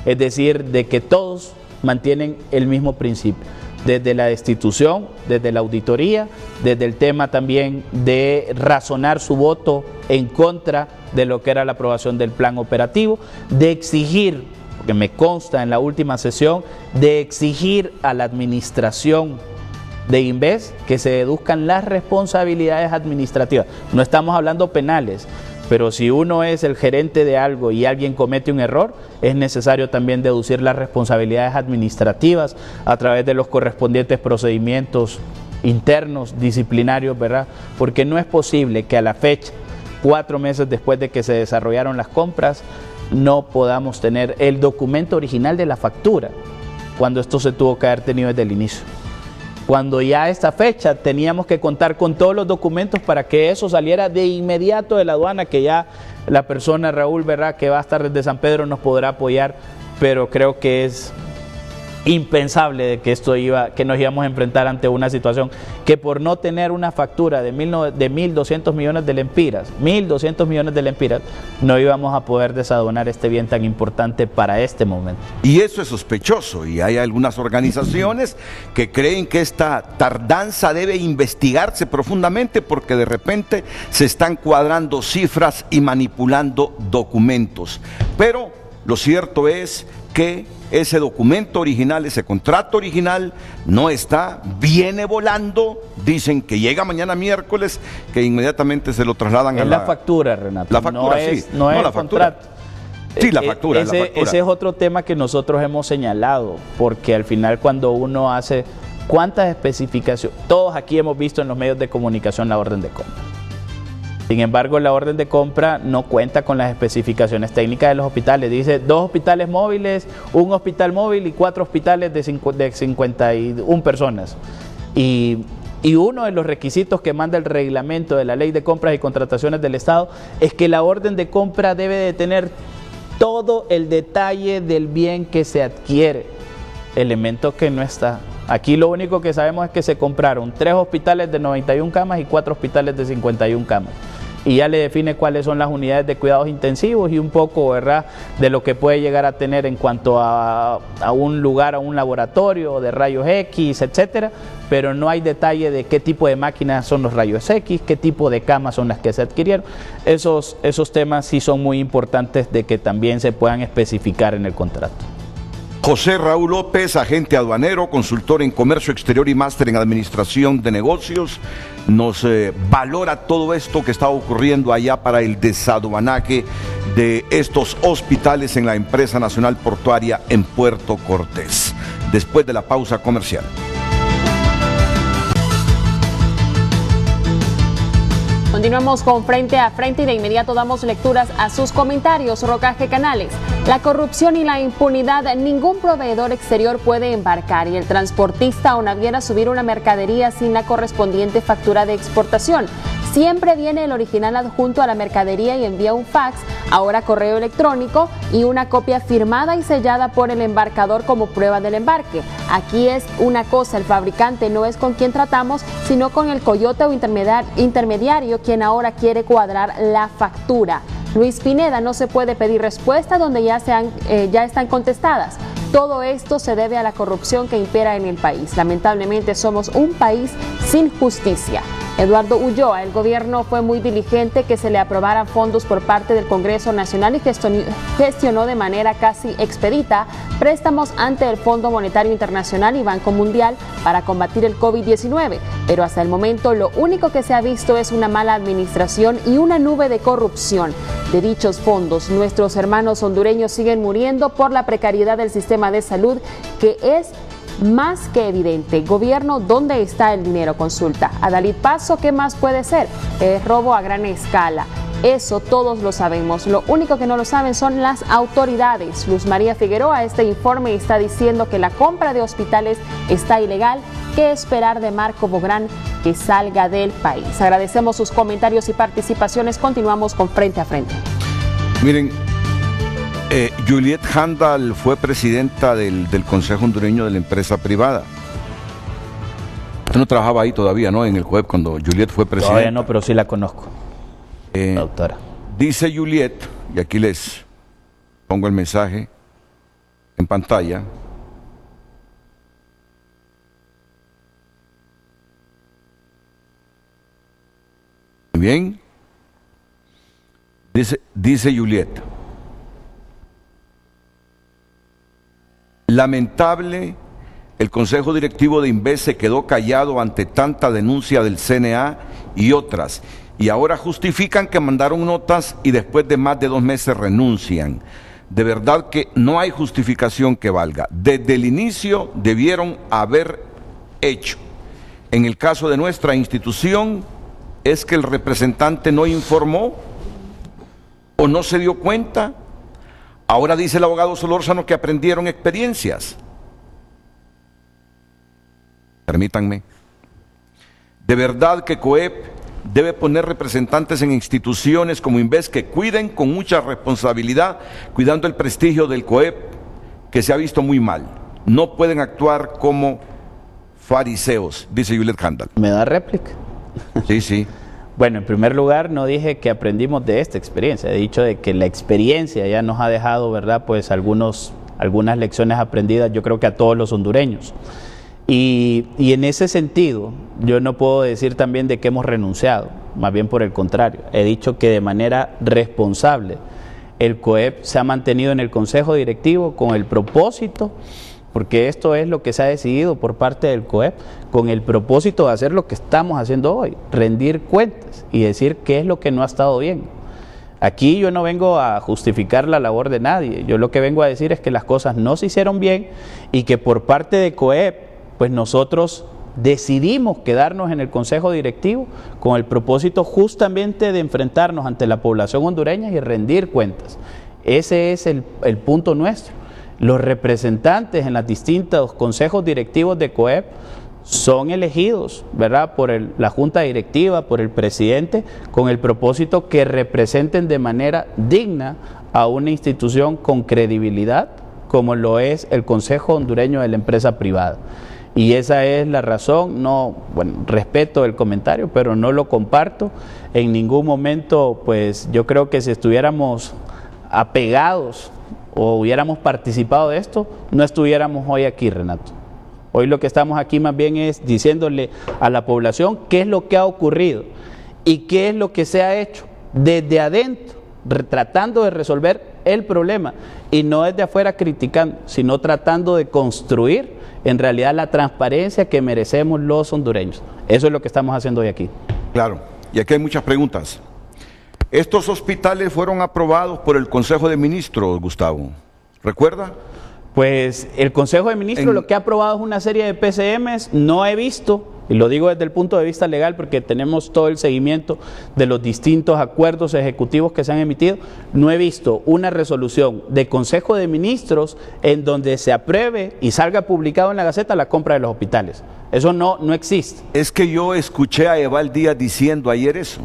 Es decir, de que todos mantienen el mismo principio, desde la destitución, desde la auditoría, desde el tema también de razonar su voto en contra de lo que era la aprobación del plan operativo, de exigir, porque me consta en la última sesión, de exigir a la administración de Inves que se deduzcan las responsabilidades administrativas. No estamos hablando penales, Pero si uno es el gerente de algo y alguien comete un error, es necesario también deducir las responsabilidades administrativas a través de los correspondientes procedimientos internos, disciplinarios, ¿verdad? Porque no es posible que a la fecha, 4 meses después de que se desarrollaron las compras, no podamos tener el documento original de la factura, cuando esto se tuvo que haber tenido desde el inicio. Cuando ya a esta fecha teníamos que contar con todos los documentos para que eso saliera de inmediato de la aduana, que ya la persona Raúl, ¿verdad?, que va a estar desde San Pedro nos podrá apoyar, pero creo que es impensable de que que nos íbamos a enfrentar ante una situación que por no tener una factura de 1.200 millones de lempiras, 1.200 millones de lempiras, no íbamos a poder desaduanar este bien tan importante para este momento. Y eso es sospechoso, y hay algunas organizaciones que creen que esta tardanza debe investigarse profundamente porque de repente se están cuadrando cifras y manipulando documentos. Pero lo cierto es que ese documento original, ese contrato original no está, viene volando, dicen que llega mañana miércoles, que inmediatamente se lo trasladan a la factura, Renato. La factura, no es la factura. contrato. Sí, la factura, ese es otro tema que nosotros hemos señalado, porque al final cuando uno hace cuántas especificaciones, todos aquí hemos visto en los medios de comunicación la orden de compra. Sin embargo, la orden de compra no cuenta con las especificaciones técnicas de los hospitales. Dice 2 hospitales móviles, 1 hospital móvil y 4 hospitales de 51 personas. Y uno de los requisitos que manda el reglamento de la Ley de Compras y Contrataciones del Estado es que la orden de compra debe de tener todo el detalle del bien que se adquiere, elemento que no está. Aquí lo único que sabemos es que se compraron 3 hospitales de 91 camas y 4 hospitales de 51 camas. Y ya le define cuáles son las unidades de cuidados intensivos y un poco, ¿verdad?, de lo que puede llegar a tener en cuanto a un lugar, a un laboratorio de rayos X, etcétera, pero no hay detalle de qué tipo de máquinas son los rayos X, qué tipo de camas son las que se adquirieron. Esos temas sí son muy importantes de que también se puedan especificar en el contrato. José Raúl López, agente aduanero, consultor en comercio exterior y máster en administración de negocios, nos valora todo esto que está ocurriendo allá para el desaduanaje de estos hospitales en la empresa nacional portuaria en Puerto Cortés. Después de la pausa comercial. Continuamos con Frente a Frente y de inmediato damos lecturas a sus comentarios. Rocaje Canales. La corrupción y la impunidad, ningún proveedor exterior puede embarcar y el transportista o naviera subir una mercadería sin la correspondiente factura de exportación. Siempre viene el original adjunto a la mercadería y envía un fax, ahora correo electrónico y una copia firmada y sellada por el embarcador como prueba del embarque. Aquí es una cosa, el fabricante no es con quien tratamos, sino con el coyote o intermediario quien ahora quiere cuadrar la factura. Luis Pineda, no se puede pedir respuesta donde ya están contestadas. Todo esto se debe a la corrupción que impera en el país. Lamentablemente somos un país sin justicia. Eduardo Ulloa, el gobierno fue muy diligente que se le aprobaran fondos por parte del Congreso Nacional y gestionó de manera casi expedita préstamos ante el Fondo Monetario Internacional y Banco Mundial para combatir el COVID-19. Pero hasta el momento lo único que se ha visto es una mala administración y una nube de corrupción de dichos fondos. Nuestros hermanos hondureños siguen muriendo por la precariedad del sistema de salud, que es más que evidente. Gobierno, ¿dónde está el dinero? Consulta. Adalid Paso, ¿qué más puede ser? Robo a gran escala. Eso todos lo sabemos. Lo único que no lo saben son las autoridades. Luz María Figueroa, este informe está diciendo que la compra de hospitales está ilegal. ¿Qué esperar de Marco Bográn que salga del país? Agradecemos sus comentarios y participaciones. Continuamos con Frente a Frente. Miren, Juliet Handal fue presidenta del Consejo Hondureño de la Empresa Privada. Usted no trabajaba ahí todavía, ¿no? En el COEP cuando Juliet fue presidenta. Todavía no, pero sí la conozco, doctora. Dice Juliet, y aquí les pongo el mensaje en pantalla. Bien. Dice Juliet. Lamentable, el Consejo Directivo de Inves se quedó callado ante tanta denuncia del CNA y otras, y ahora justifican que mandaron notas y después de más de 2 meses renuncian. De verdad que no hay justificación que valga. Desde el inicio debieron haber hecho. En el caso de nuestra institución, es que el representante no informó o no se dio cuenta. Ahora dice el abogado Solórzano que aprendieron experiencias. Permítanme. De verdad que COEP debe poner representantes en instituciones como Inves que cuiden con mucha responsabilidad, cuidando el prestigio del COEP, que se ha visto muy mal. No pueden actuar como fariseos, dice Juliet Handal. ¿Me da réplica? Sí, sí. Bueno, en primer lugar, no dije que aprendimos de esta experiencia, he dicho de que la experiencia ya nos ha dejado, ¿verdad?, pues algunas lecciones aprendidas, yo creo que a todos los hondureños. Y en ese sentido, yo no puedo decir también de que hemos renunciado, más bien por el contrario. He dicho que de manera responsable el COEP se ha mantenido en el Consejo Directivo con el propósito, porque esto es lo que se ha decidido por parte del COEP, con el propósito de hacer lo que estamos haciendo hoy, rendir cuentas y decir qué es lo que no ha estado bien. Aquí yo no vengo a justificar la labor de nadie, yo lo que vengo a decir es que las cosas no se hicieron bien y que por parte de COEP, pues nosotros decidimos quedarnos en el Consejo Directivo con el propósito justamente de enfrentarnos ante la población hondureña y rendir cuentas. Ese es el punto nuestro. Los representantes en los distintos consejos directivos de COEP son elegidos, ¿verdad?, por la Junta Directiva, por el presidente, con el propósito que representen de manera digna a una institución con credibilidad, como lo es el Consejo Hondureño de la Empresa Privada. Y esa es la razón. Respeto el comentario, pero no lo comparto. En ningún momento, pues yo creo que si estuviéramos apegados o hubiéramos participado de esto, no estuviéramos hoy aquí, Renato. Hoy lo que estamos aquí más bien es diciéndole a la población qué es lo que ha ocurrido y qué es lo que se ha hecho desde adentro, tratando de resolver el problema y no desde afuera criticando, sino tratando de construir en realidad la transparencia que merecemos los hondureños. Eso es lo que estamos haciendo hoy aquí. Claro, y aquí hay muchas preguntas. Estos hospitales fueron aprobados por el Consejo de Ministros, Gustavo, ¿recuerda? Pues el Consejo de Ministros lo que ha aprobado es una serie de PCMs, no he visto, y lo digo desde el punto de vista legal porque tenemos todo el seguimiento de los distintos acuerdos ejecutivos que se han emitido, no he visto una resolución de Consejo de Ministros en donde se apruebe y salga publicado en la Gaceta la compra de los hospitales. Eso no existe. Es que yo escuché a Eval Díaz diciendo ayer eso,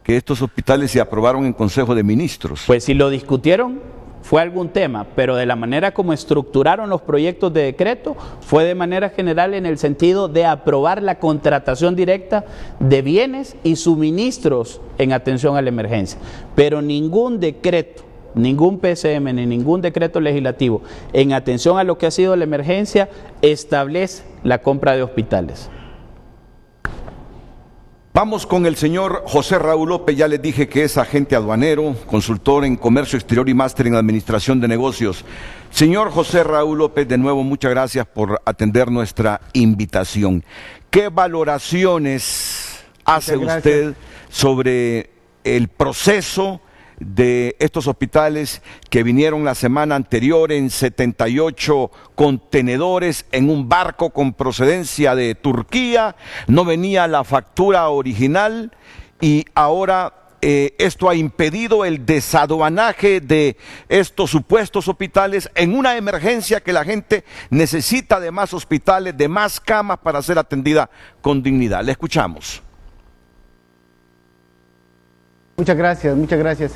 que estos hospitales se aprobaron en Consejo de Ministros. Pues si lo discutieron fue algún tema, pero de la manera como estructuraron los proyectos de decreto fue de manera general en el sentido de aprobar la contratación directa de bienes y suministros en atención a la emergencia. Pero ningún decreto, ningún PCM ni ningún decreto legislativo en atención a lo que ha sido la emergencia establece la compra de hospitales. Vamos con el señor José Raúl López, ya les dije que es agente aduanero, consultor en comercio exterior y máster en administración de negocios. Señor José Raúl López, de nuevo muchas gracias por atender nuestra invitación. ¿Qué valoraciones hace usted sobre el proceso de estos hospitales que vinieron la semana anterior en 78 contenedores en un barco con procedencia de Turquía? No venía la factura original y ahora esto ha impedido el desaduanaje de estos supuestos hospitales en una emergencia que la gente necesita de más hospitales, de más camas para ser atendida con dignidad. Le escuchamos. Muchas gracias, muchas gracias.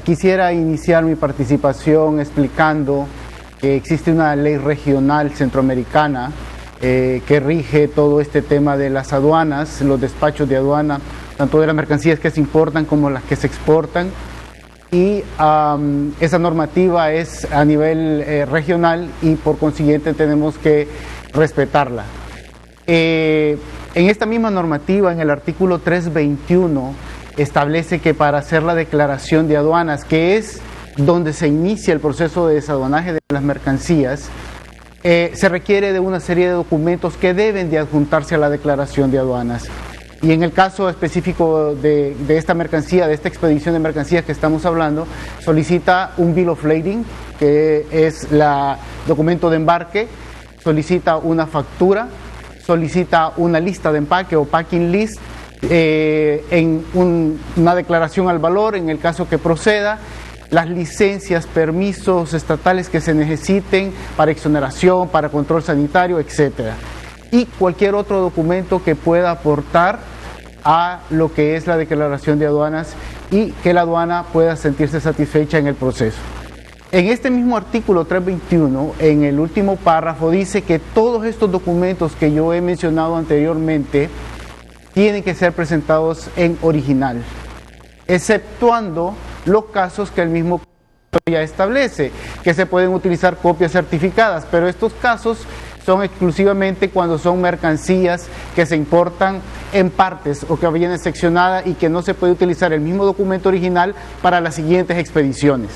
Quisiera iniciar mi participación explicando que existe una ley regional centroamericana que rige todo este tema de las aduanas, los despachos de aduana, tanto de las mercancías que se importan como las que se exportan. Y esa normativa es a nivel regional y por consiguiente tenemos que respetarla. En esta misma normativa, en el artículo 321, establece que para hacer la declaración de aduanas, que es donde se inicia el proceso de desaduanaje de las mercancías, se requiere de una serie de documentos que deben de adjuntarse a la declaración de aduanas. Y en el caso específico de esta mercancía, de esta expedición de mercancías que estamos hablando, solicita un bill of lading, que es el documento de embarque, solicita una factura, solicita una lista de empaque o packing list, una declaración al valor en el caso que proceda, las licencias, permisos estatales que se necesiten para exoneración, para control sanitario, etcétera, y cualquier otro documento que pueda aportar a lo que es la declaración de aduanas y que la aduana pueda sentirse satisfecha en el proceso. En este mismo artículo 321, en el último párrafo, dice que todos estos documentos que yo he mencionado anteriormente tienen que ser presentados en original, exceptuando los casos que el mismo ya establece, que se pueden utilizar copias certificadas, pero estos casos son exclusivamente cuando son mercancías que se importan en partes o que vienen seccionadas y que no se puede utilizar el mismo documento original para las siguientes expediciones.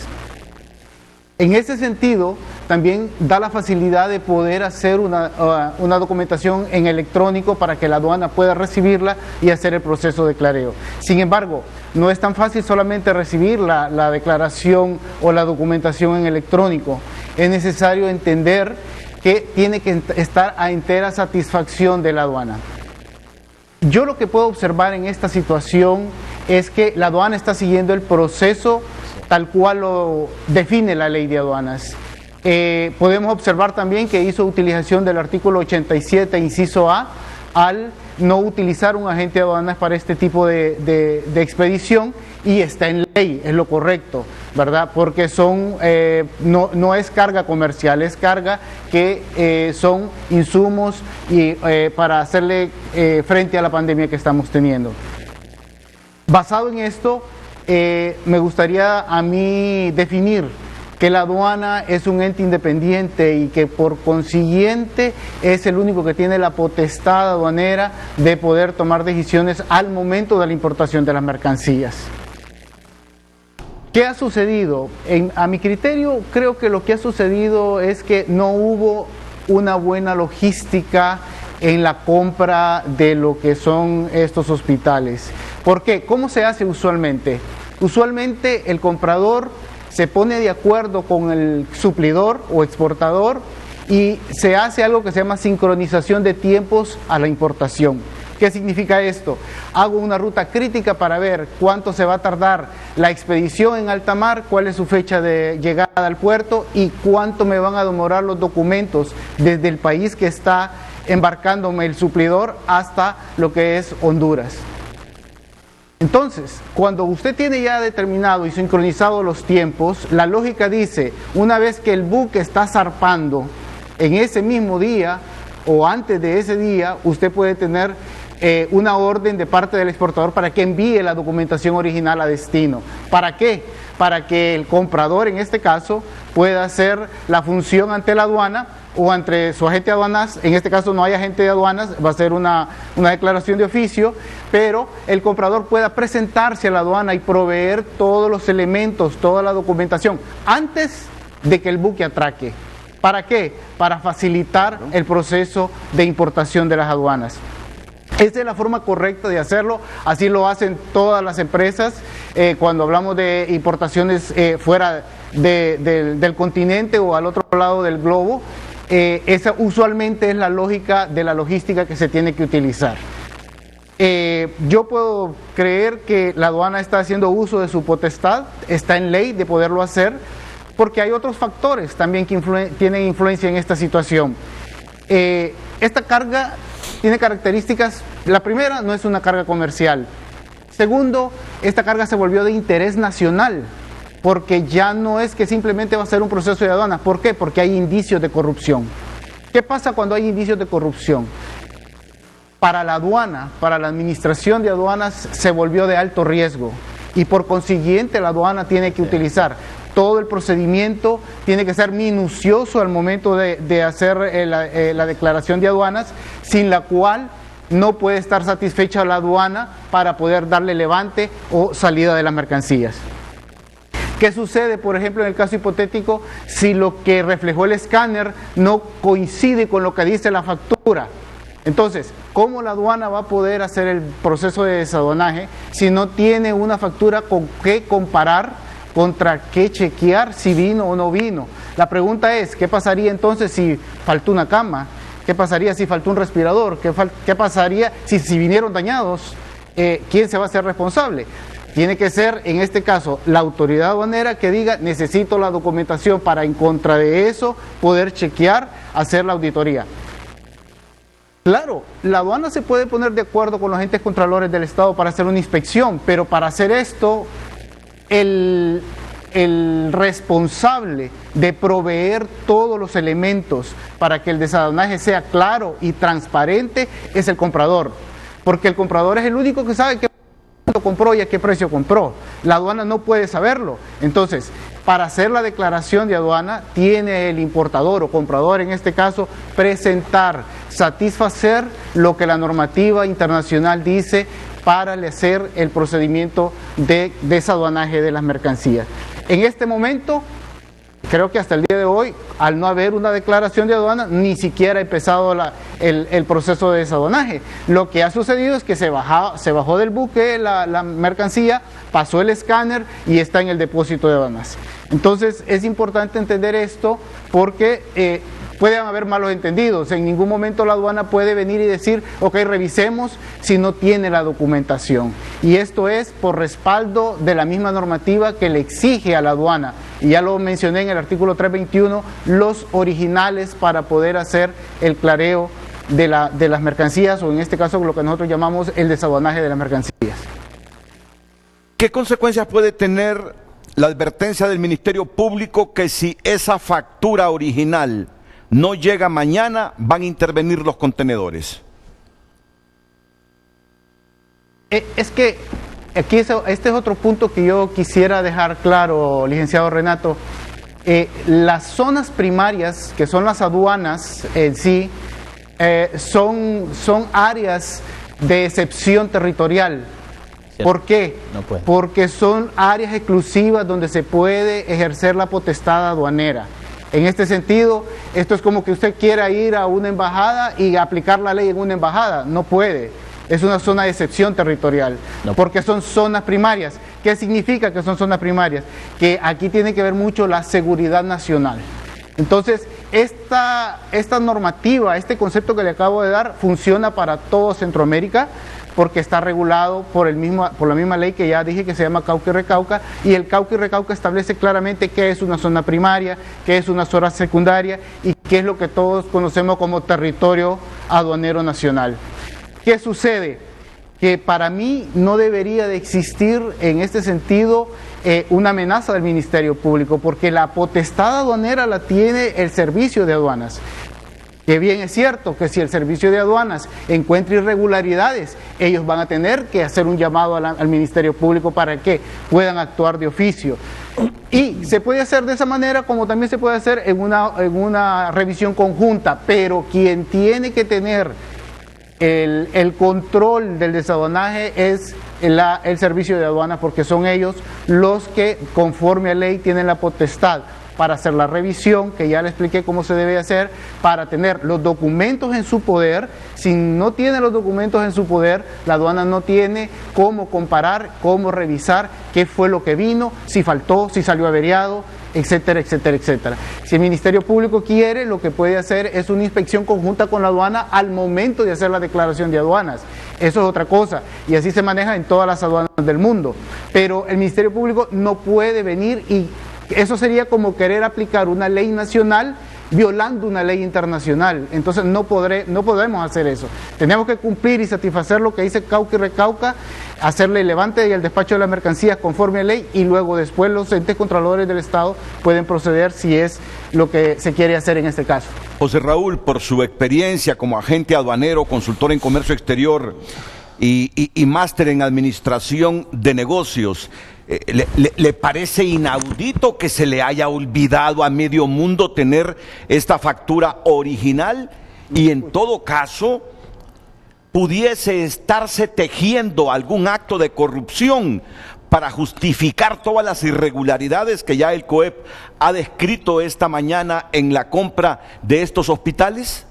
En ese sentido, también da la facilidad de poder hacer una documentación en electrónico para que la aduana pueda recibirla y hacer el proceso de clareo. Sin embargo, no es tan fácil solamente recibir la declaración o la documentación en electrónico. Es necesario entender que tiene que estar a entera satisfacción de la aduana. Yo lo que puedo observar en esta situación es que la aduana está siguiendo el proceso tal cual lo define la ley de aduanas. Podemos observar también que hizo utilización del artículo 87, inciso A, al no utilizar un agente de aduanas para este tipo de expedición, y está en ley, es lo correcto, ¿verdad? Porque no es carga comercial, es carga que son insumos y, para hacerle frente a la pandemia que estamos teniendo. Basado en esto, me gustaría a mí definir que la aduana es un ente independiente y que por consiguiente es el único que tiene la potestad aduanera de poder tomar decisiones al momento de la importación de las mercancías. ¿Qué ha sucedido? A mi criterio, creo que lo que ha sucedido es que no hubo una buena logística en la compra de lo que son estos hospitales. ¿Por qué? ¿Cómo se hace usualmente? Usualmente el comprador se pone de acuerdo con el suplidor o exportador y se hace algo que se llama sincronización de tiempos a la importación. ¿Qué significa esto? Hago una ruta crítica para ver cuánto se va a tardar la expedición en alta mar, cuál es su fecha de llegada al puerto y cuánto me van a demorar los documentos desde el país que está embarcándome el suplidor hasta lo que es Honduras. Entonces, cuando usted tiene ya determinado y sincronizado los tiempos, la lógica dice, una vez que el buque está zarpando en ese mismo día o antes de ese día, usted puede tener una orden de parte del exportador para que envíe la documentación original a destino. ¿Para qué? Para que el comprador, en este caso, pueda hacer la función ante la aduana o ante su agente de aduanas. En este caso no hay agente de aduanas, va a ser una declaración de oficio, pero el comprador pueda presentarse a la aduana y proveer todos los elementos, toda la documentación, antes de que el buque atraque. ¿Para qué? Para facilitar el proceso de importación de las aduanas. Esa es la forma correcta de hacerlo, así lo hacen todas las empresas cuando hablamos de importaciones fuera del continente o al otro lado del globo. Esa usualmente es la lógica de la logística que se tiene que utilizar. Yo puedo creer que la aduana está haciendo uso de su potestad, está en ley de poderlo hacer, porque hay otros factores también que tienen influencia en esta situación. Esta carga tiene características. La primera, no es una carga comercial. Segundo, esta carga se volvió de interés nacional, porque ya no es que simplemente va a ser un proceso de aduana. ¿Por qué? Porque hay indicios de corrupción. ¿Qué pasa cuando hay indicios de corrupción? Para la aduana, para la administración de aduanas, se volvió de alto riesgo y por consiguiente la aduana tiene que utilizar todo el procedimiento, tiene que ser minucioso al momento de hacer la declaración de aduanas, sin la cual no puede estar satisfecha la aduana para poder darle levante o salida de las mercancías. ¿Qué sucede, por ejemplo, en el caso hipotético, si lo que reflejó el escáner no coincide con lo que dice la factura? Entonces, ¿cómo la aduana va a poder hacer el proceso de desaduanaje si no tiene una factura con qué comparar, contra qué chequear si vino o no vino? La pregunta es, ¿qué pasaría entonces si faltó una cama? ¿Qué pasaría si faltó un respirador? ¿Qué pasaría si vinieron dañados? ¿Quién se va a hacer responsable? Tiene que ser, en este caso, la autoridad aduanera que diga, necesito la documentación para, en contra de eso, poder chequear, hacer la auditoría. Claro, la aduana se puede poner de acuerdo con los entes contralores del Estado para hacer una inspección, pero para hacer esto, el responsable de proveer todos los elementos para que el desaduanaje sea claro y transparente es el comprador, porque el comprador es el único que sabe qué compró y a qué precio compró. La aduana no puede saberlo. Entonces, para hacer la declaración de aduana, tiene el importador o comprador, en este caso, presentar, satisfacer lo que la normativa internacional dice para hacer el procedimiento de desaduanaje de las mercancías. En este momento, creo que hasta el día de hoy, al no haber una declaración de aduana, ni siquiera ha empezado el proceso de desaduanaje. Lo que ha sucedido es que se bajó del buque la mercancía, pasó el escáner y está en el depósito de aduanas. Entonces es importante entender esto porque pueden haber malos entendidos. En ningún momento la aduana puede venir y decir, ok, revisemos si no tiene la documentación. Y esto es por respaldo de la misma normativa que le exige a la aduana. Y ya lo mencioné en el artículo 321, los originales para poder hacer el clareo de las mercancías, o en este caso lo que nosotros llamamos el desaduanaje de las mercancías. ¿Qué consecuencias puede tener la advertencia del Ministerio Público que si esa factura original no llega mañana, van a intervenir los contenedores? Es que aquí este es otro punto que yo quisiera dejar claro, licenciado Renato. Las zonas primarias, que son las aduanas en sí, son áreas de excepción territorial. ¿Por qué? No puede. Porque son áreas exclusivas donde se puede ejercer la potestad aduanera. En este sentido, esto es como que usted quiera ir a una embajada y aplicar la ley en una embajada. No puede. Es una zona de excepción territorial, porque son zonas primarias. ¿Qué significa que son zonas primarias? Que aquí tiene que ver mucho la seguridad nacional. Entonces, esta normativa, este concepto que le acabo de dar, funciona para todo Centroamérica, porque está regulado por la misma ley que ya dije, que se llama Cauca y Recauca, y el Cauca y Recauca establece claramente qué es una zona primaria, qué es una zona secundaria y qué es lo que todos conocemos como territorio aduanero nacional. ¿Qué sucede? Que para mí no debería de existir en este sentido una amenaza del Ministerio Público, porque la potestad aduanera la tiene el Servicio de Aduanas. Que bien es cierto que si el Servicio de Aduanas encuentra irregularidades, ellos van a tener que hacer un llamado al Ministerio Público para que puedan actuar de oficio. Y se puede hacer de esa manera, como también se puede hacer en una revisión conjunta, pero quien tiene que tener el control del desaduanaje es el Servicio de Aduanas, porque son ellos los que, conforme a ley, tienen la potestad para hacer la revisión, que ya le expliqué cómo se debe hacer, para tener los documentos en su poder. Si no tiene los documentos en su poder, la aduana no tiene cómo comparar, cómo revisar qué fue lo que vino, si faltó, si salió averiado, etcétera, etcétera, etcétera. Si el Ministerio Público quiere, lo que puede hacer es una inspección conjunta con la aduana al momento de hacer la declaración de aduanas. Eso es otra cosa, y así se maneja en todas las aduanas del mundo. Pero el Ministerio Público no puede venir, y eso sería como querer aplicar una ley nacional violando una ley internacional. Entonces no podemos hacer eso. Tenemos que cumplir y satisfacer lo que dice Cauca y Recauca, hacerle el levante y el despacho de las mercancías conforme a ley, y luego después los entes contralores del Estado pueden proceder si es lo que se quiere hacer en este caso. José Raúl, por su experiencia como agente aduanero, consultor en comercio exterior y máster en administración de negocios, ¿le parece inaudito que se le haya olvidado a medio mundo tener esta factura original? Y en todo caso, pudiese estarse tejiendo algún acto de corrupción para justificar todas las irregularidades que ya el COEP ha descrito esta mañana en la compra de estos hospitales.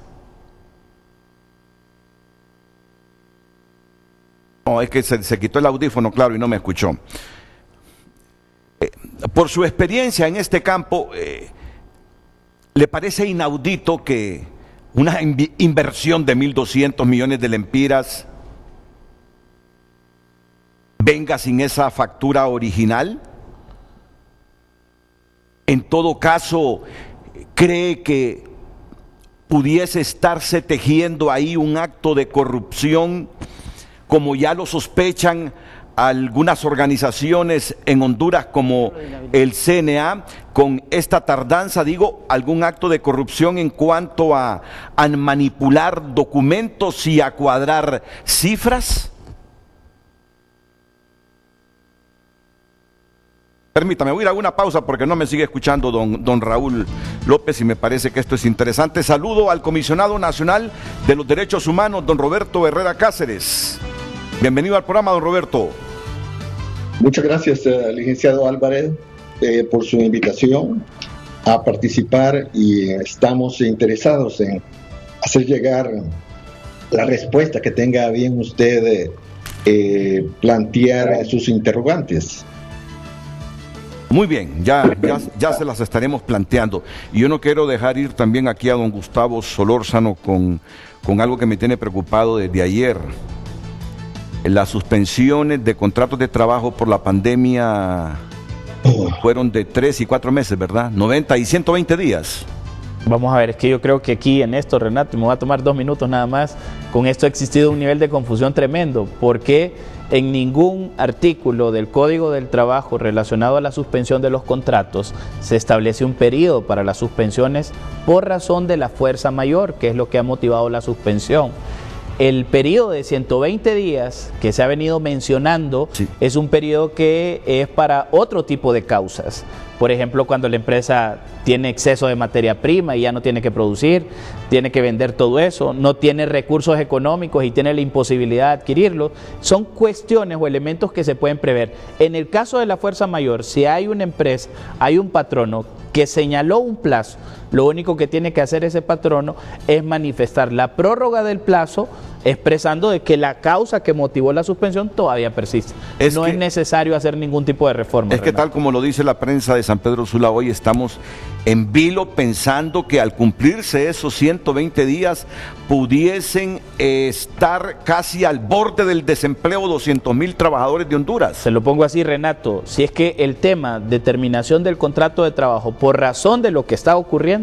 No, es que se quitó el audífono, claro, y no me escuchó. Por su experiencia en este campo, ¿le parece inaudito que una inversión de 1.200 millones de lempiras venga sin esa factura original? En todo caso, ¿cree que pudiese estarse tejiendo ahí un acto de corrupción, como ya lo sospechan algunas organizaciones en Honduras como el CNA, con esta tardanza, digo, algún acto de corrupción en cuanto a manipular documentos y a cuadrar cifras? Permítame, voy a ir a una pausa porque no me sigue escuchando don Raúl López y me parece que esto es interesante. Saludo al Comisionado Nacional de los Derechos Humanos, don Roberto Herrera Cáceres. Bienvenido al programa, don Roberto. Muchas gracias, licenciado Álvarez, por su invitación a participar, y estamos interesados en hacer llegar la respuesta que tenga bien usted plantear sus interrogantes. Muy bien, ya se las estaremos planteando. Y yo no quiero dejar ir también aquí a don Gustavo Solórzano con algo que me tiene preocupado desde ayer. Las suspensiones de contratos de trabajo por la pandemia fueron de 3 y 4 meses, ¿verdad? 90 y 120 días. Vamos a ver, es que yo creo que aquí en esto, Renato, me voy a tomar 2 minutos nada más, con esto ha existido un nivel de confusión tremendo, porque en ningún artículo del Código del Trabajo relacionado a la suspensión de los contratos se establece un periodo para las suspensiones por razón de la fuerza mayor, que es lo que ha motivado la suspensión. El periodo de 120 días que se ha venido mencionando, sí, es un periodo que es para otro tipo de causas. Por ejemplo, cuando la empresa tiene exceso de materia prima y ya no tiene que producir, tiene que vender todo eso, no tiene recursos económicos y tiene la imposibilidad de adquirirlos. Son cuestiones o elementos que se pueden prever. En el caso de la fuerza mayor, si hay una empresa, hay un patrono que señaló un plazo, lo único que tiene que hacer ese patrono es manifestar la prórroga del plazo, expresando de que la causa que motivó la suspensión todavía persiste. No es necesario hacer ningún tipo de reforma. Es que tal como lo dice la prensa de San Pedro Sula, hoy estamos en vilo pensando que al cumplirse esos 120 días pudiesen estar casi al borde del desempleo 200,000 trabajadores de Honduras. Se lo pongo así, Renato, si es que el tema de terminación del contrato de trabajo por razón de lo que está ocurriendo,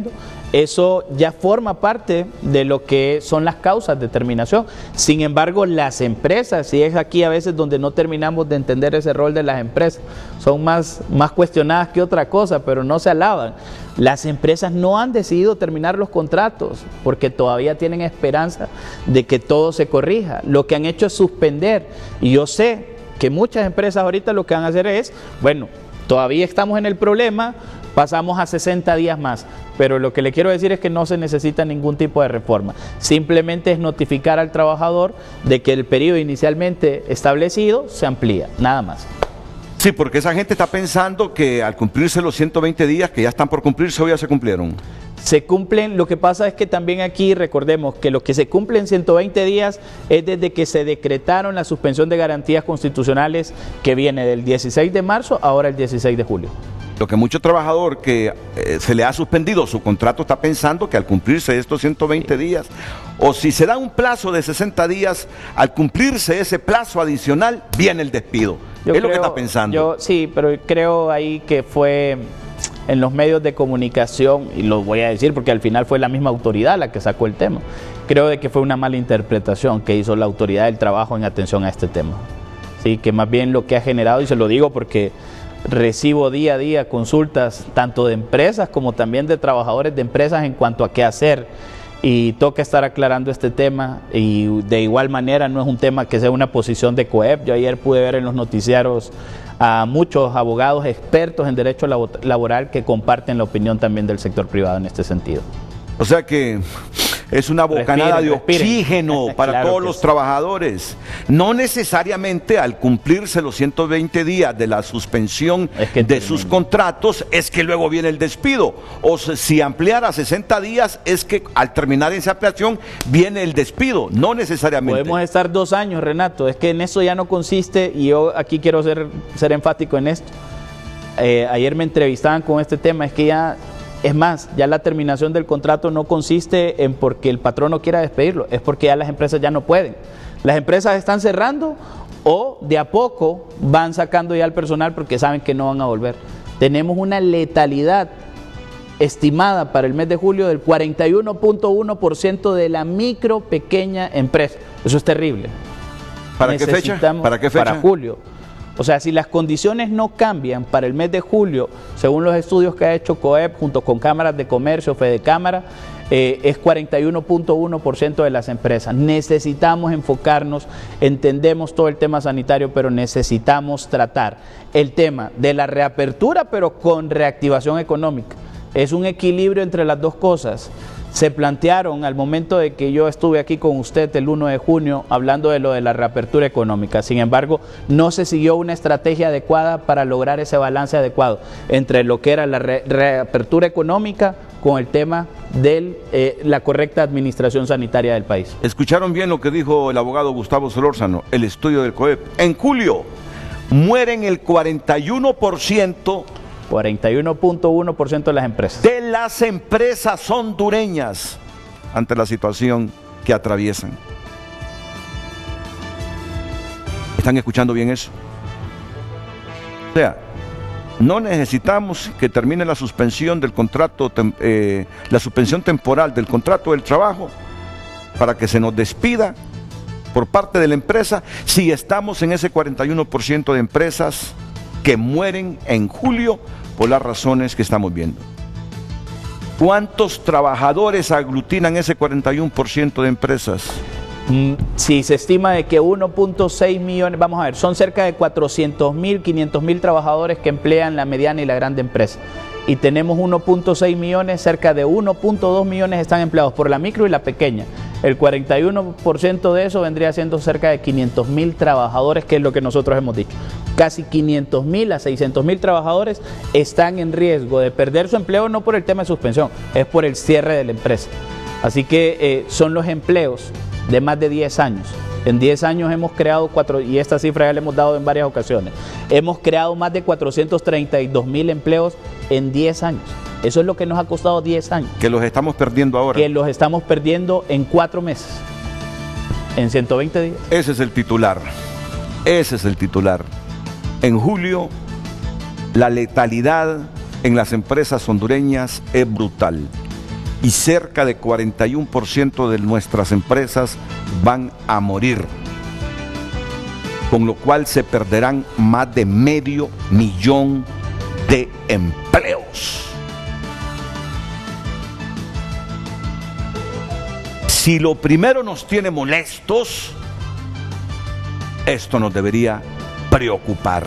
eso ya forma parte de lo que son las causas de terminación. Sin embargo, las empresas, y es aquí a veces donde no terminamos de entender ese rol de las empresas, son más cuestionadas que otra cosa, pero no se alaban. Las empresas no han decidido terminar los contratos porque todavía tienen esperanza de que todo se corrija. Lo que han hecho es suspender, y yo sé que muchas empresas ahorita lo que van a hacer es, bueno, todavía estamos en el problema, pasamos a 60 días más, pero lo que le quiero decir es que no se necesita ningún tipo de reforma, simplemente es notificar al trabajador de que el periodo inicialmente establecido se amplía, nada más. Sí, porque esa gente está pensando que al cumplirse los 120 días, que ya están por cumplirse o ya se cumplieron. Se cumplen, lo que pasa es que también aquí recordemos que lo que se cumple en 120 días es desde que se decretaron la suspensión de garantías constitucionales, que viene del 16 de marzo, ahora el 16 de julio. Lo que mucho trabajador que se le ha suspendido su contrato está pensando que al cumplirse estos 120 días, o si se da un plazo de 60 días, al cumplirse ese plazo adicional, viene el despido. Es lo que está pensando. Sí, pero creo ahí que fue en los medios de comunicación, y lo voy a decir porque al final fue la misma autoridad la que sacó el tema. Creo de que fue una mala interpretación que hizo la autoridad del trabajo en atención a este tema. Sí, que más bien lo que ha generado, y se lo digo porque recibo día a día consultas tanto de empresas como también de trabajadores de empresas en cuanto a qué hacer, y toca estar aclarando este tema, y de igual manera no es un tema que sea una posición de COEP. Yo ayer pude ver en los noticiarios a muchos abogados expertos en derecho laboral que comparten la opinión también del sector privado en este sentido. O sea que es una bocanada de oxígeno para Claro todos que los sí. trabajadores. No necesariamente al cumplirse los 120 días de la suspensión Es que de sus contratos es que luego viene el despido. O si ampliara a 60 días es que al terminar esa ampliación viene el despido. No necesariamente. Podemos estar 2 años, Renato. Es que en eso ya no consiste, y yo aquí quiero ser enfático en esto. Ayer me entrevistaban con este tema, es que ya, es más, ya la terminación del contrato no consiste en porque el patrón no quiera despedirlo, es porque ya las empresas ya no pueden. Las empresas están cerrando o de a poco van sacando ya el personal porque saben que no van a volver. Tenemos una letalidad estimada para el mes de julio del 41.1% de la micro pequeña empresa. Eso es terrible. ¿Para qué fecha? ¿Para qué fecha? Para julio. O sea, si las condiciones no cambian para el mes de julio, según los estudios que ha hecho COEP junto con cámaras de comercio, Fedecámara, es 41.1% de las empresas. Necesitamos enfocarnos, entendemos todo el tema sanitario, pero necesitamos tratar el tema de la reapertura, pero con reactivación económica. Es un equilibrio entre las dos cosas. Se plantearon al momento de que yo estuve aquí con usted el 1 de junio hablando de lo de la reapertura económica. Sin embargo, no se siguió una estrategia adecuada para lograr ese balance adecuado entre lo que era la reapertura económica con el tema de la correcta administración sanitaria del país. Escucharon bien lo que dijo el abogado Gustavo Solórzano, el estudio del COEP. En julio mueren el 41.1% de las empresas. de las empresas hondureñas ante la situación que atraviesan. ¿Están escuchando bien eso? O sea, no necesitamos que termine la suspensión del contrato, la suspensión temporal del contrato del trabajo para que se nos despida por parte de la empresa si estamos en ese 41% de empresas que mueren en julio por las razones que estamos viendo. ¿Cuántos trabajadores aglutinan ese 41% de empresas? Si se estima de que 1.6 millones, vamos a ver, son cerca de 400.000, 500.000 trabajadores que emplean la mediana y la grande empresa. Y tenemos 1.6 millones, cerca de 1.2 millones están empleados por la micro y la pequeña. El 41% de eso vendría siendo cerca de 500.000 trabajadores, que es lo que nosotros hemos dicho. Casi 500.000 a 600.000 trabajadores están en riesgo de perder su empleo, no por el tema de suspensión, es por el cierre de la empresa. Así que son los empleos de más de 10 años. En 10 años hemos creado y esta cifra ya la hemos dado en varias ocasiones, hemos creado más de 432.000 empleos en 10 años. Eso es lo que nos ha costado 10 años. Que los estamos perdiendo ahora. Que los estamos perdiendo en 4 meses, en 120 días. Ese es el titular. Ese es el titular. En julio, la letalidad en las empresas hondureñas es brutal. Y cerca de 41% de nuestras empresas van a morir. Con lo cual se perderán más de 500,000 de empleos. Si lo primero nos tiene molestos, esto nos debería preocupar.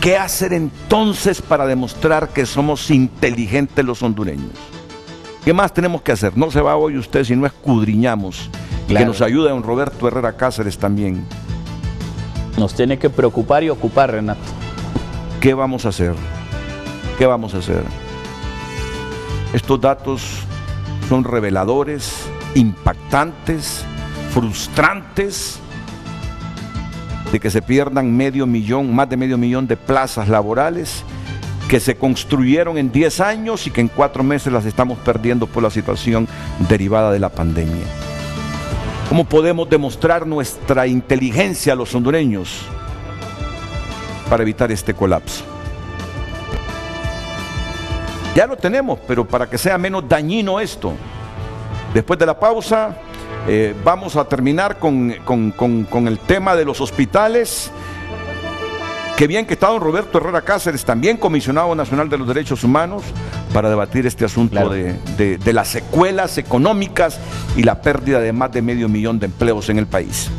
¿Qué hacer entonces para demostrar que somos inteligentes los hondureños? ¿Qué más tenemos que hacer? No se va hoy usted si no escudriñamos. Claro. Que nos ayude don Roberto Herrera Cáceres también. Nos tiene que preocupar y ocupar, Renato. ¿Qué vamos a hacer? ¿Qué vamos a hacer? Estos datos son reveladores, impactantes, frustrantes, de que se pierdan más de 500,000 de plazas laborales que se construyeron en 10 años y que en 4 meses las estamos perdiendo por la situación derivada de la pandemia. ¿Cómo podemos demostrar nuestra inteligencia a los hondureños para evitar este colapso? Ya lo tenemos, pero para que sea menos dañino esto. Después de la pausa, vamos a terminar con el tema de los hospitales. Qué bien que está don Roberto Herrera Cáceres, también comisionado nacional de los derechos humanos, para debatir este asunto, claro, de las secuelas económicas y la pérdida de más de 500,000 de empleos en el país.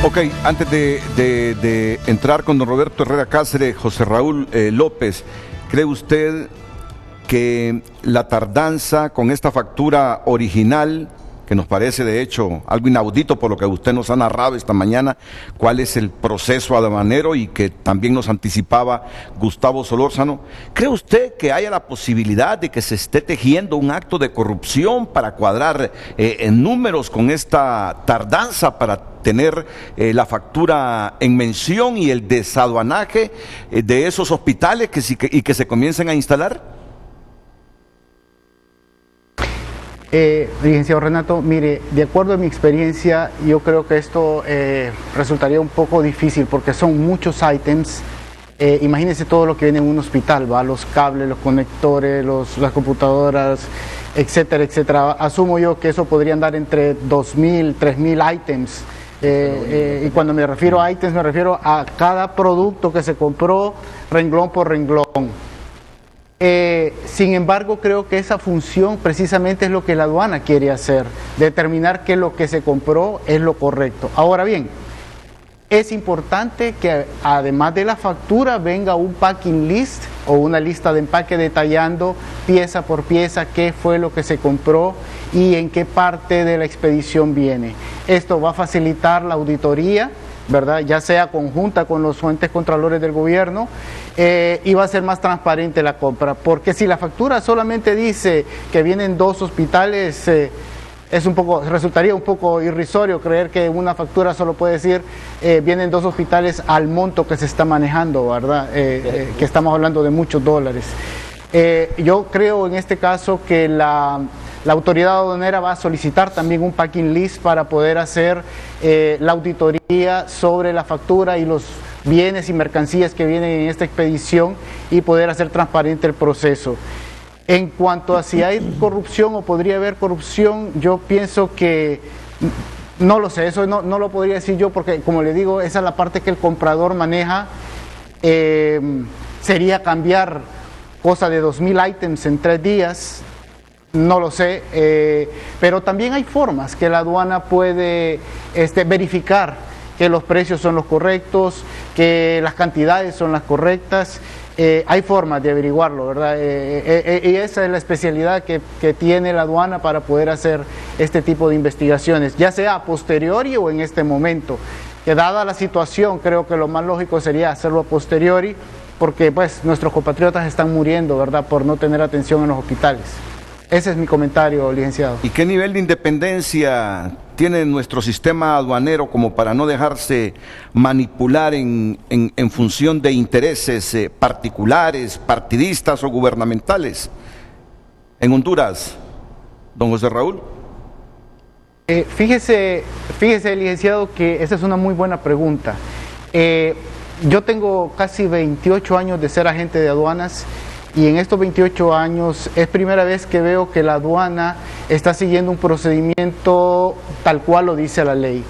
Ok, antes de entrar con don Roberto Herrera Cáceres, José Raúl López, ¿cree usted que la tardanza con esta factura original, que nos parece de hecho algo inaudito por lo que usted nos ha narrado esta mañana, cuál es el proceso aduanero y que también nos anticipaba Gustavo Solórzano, ¿cree usted que haya la posibilidad de que se esté tejiendo un acto de corrupción para cuadrar en números con esta tardanza para tener la factura en mención y el desaduanaje de esos hospitales y que se comiencen a instalar? Licenciado Renato, mire, de acuerdo a mi experiencia, yo creo que esto resultaría un poco difícil porque son muchos ítems. Imagínense todo lo que viene en un hospital, ¿va? Los cables, los conectores, las computadoras, etcétera, etcétera. Asumo yo que eso podría andar entre 2.000, 3.000 ítems. Y cuando me refiero a ítems, me refiero a cada producto que se compró renglón por renglón. Sin embargo, creo que esa función precisamente es lo que la aduana quiere hacer, determinar que lo que se compró es lo correcto. Ahora bien, es importante que además de la factura venga un packing list o una lista de empaque detallando pieza por pieza qué fue lo que se compró y en qué parte de la expedición viene. Esto va a facilitar la auditoría, ¿verdad? Ya sea conjunta con los entes contralores del gobierno, y va a ser más transparente la compra, porque si la factura solamente dice que vienen 2 hospitales, resultaría un poco irrisorio creer que una factura solo puede decir vienen 2 hospitales al monto que se está manejando, ¿verdad? Que estamos hablando de muchos dólares. Yo creo en este caso que la autoridad aduanera va a solicitar también un packing list para poder hacer la auditoría sobre la factura y los bienes y mercancías que vienen en esta expedición y poder hacer transparente el proceso. En cuanto a si hay corrupción o podría haber corrupción, yo pienso que no lo sé, eso no lo podría decir yo porque, como le digo, esa es la parte que el comprador maneja. Sería cambiar cosa de 2.000 ítems en 3 días. No lo sé, pero también hay formas que la aduana puede verificar que los precios son los correctos, que las cantidades son las correctas. Hay formas de averiguarlo, ¿verdad? Y esa es la especialidad que tiene la aduana para poder hacer este tipo de investigaciones, ya sea a posteriori o en este momento. Que dada la situación, creo que lo más lógico sería hacerlo a posteriori, porque pues nuestros compatriotas están muriendo, ¿verdad?, por no tener atención en los hospitales. Ese es mi comentario, licenciado. ¿Y qué nivel de independencia tiene nuestro sistema aduanero como para no dejarse manipular en función de intereses particulares, partidistas o gubernamentales? En Honduras, don José Raúl. Fíjese, licenciado, que esa es una muy buena pregunta. Yo tengo casi 28 años de ser agente de aduanas. Y en estos 28 años es primera vez que veo que la aduana está siguiendo un procedimiento tal cual lo dice la ley.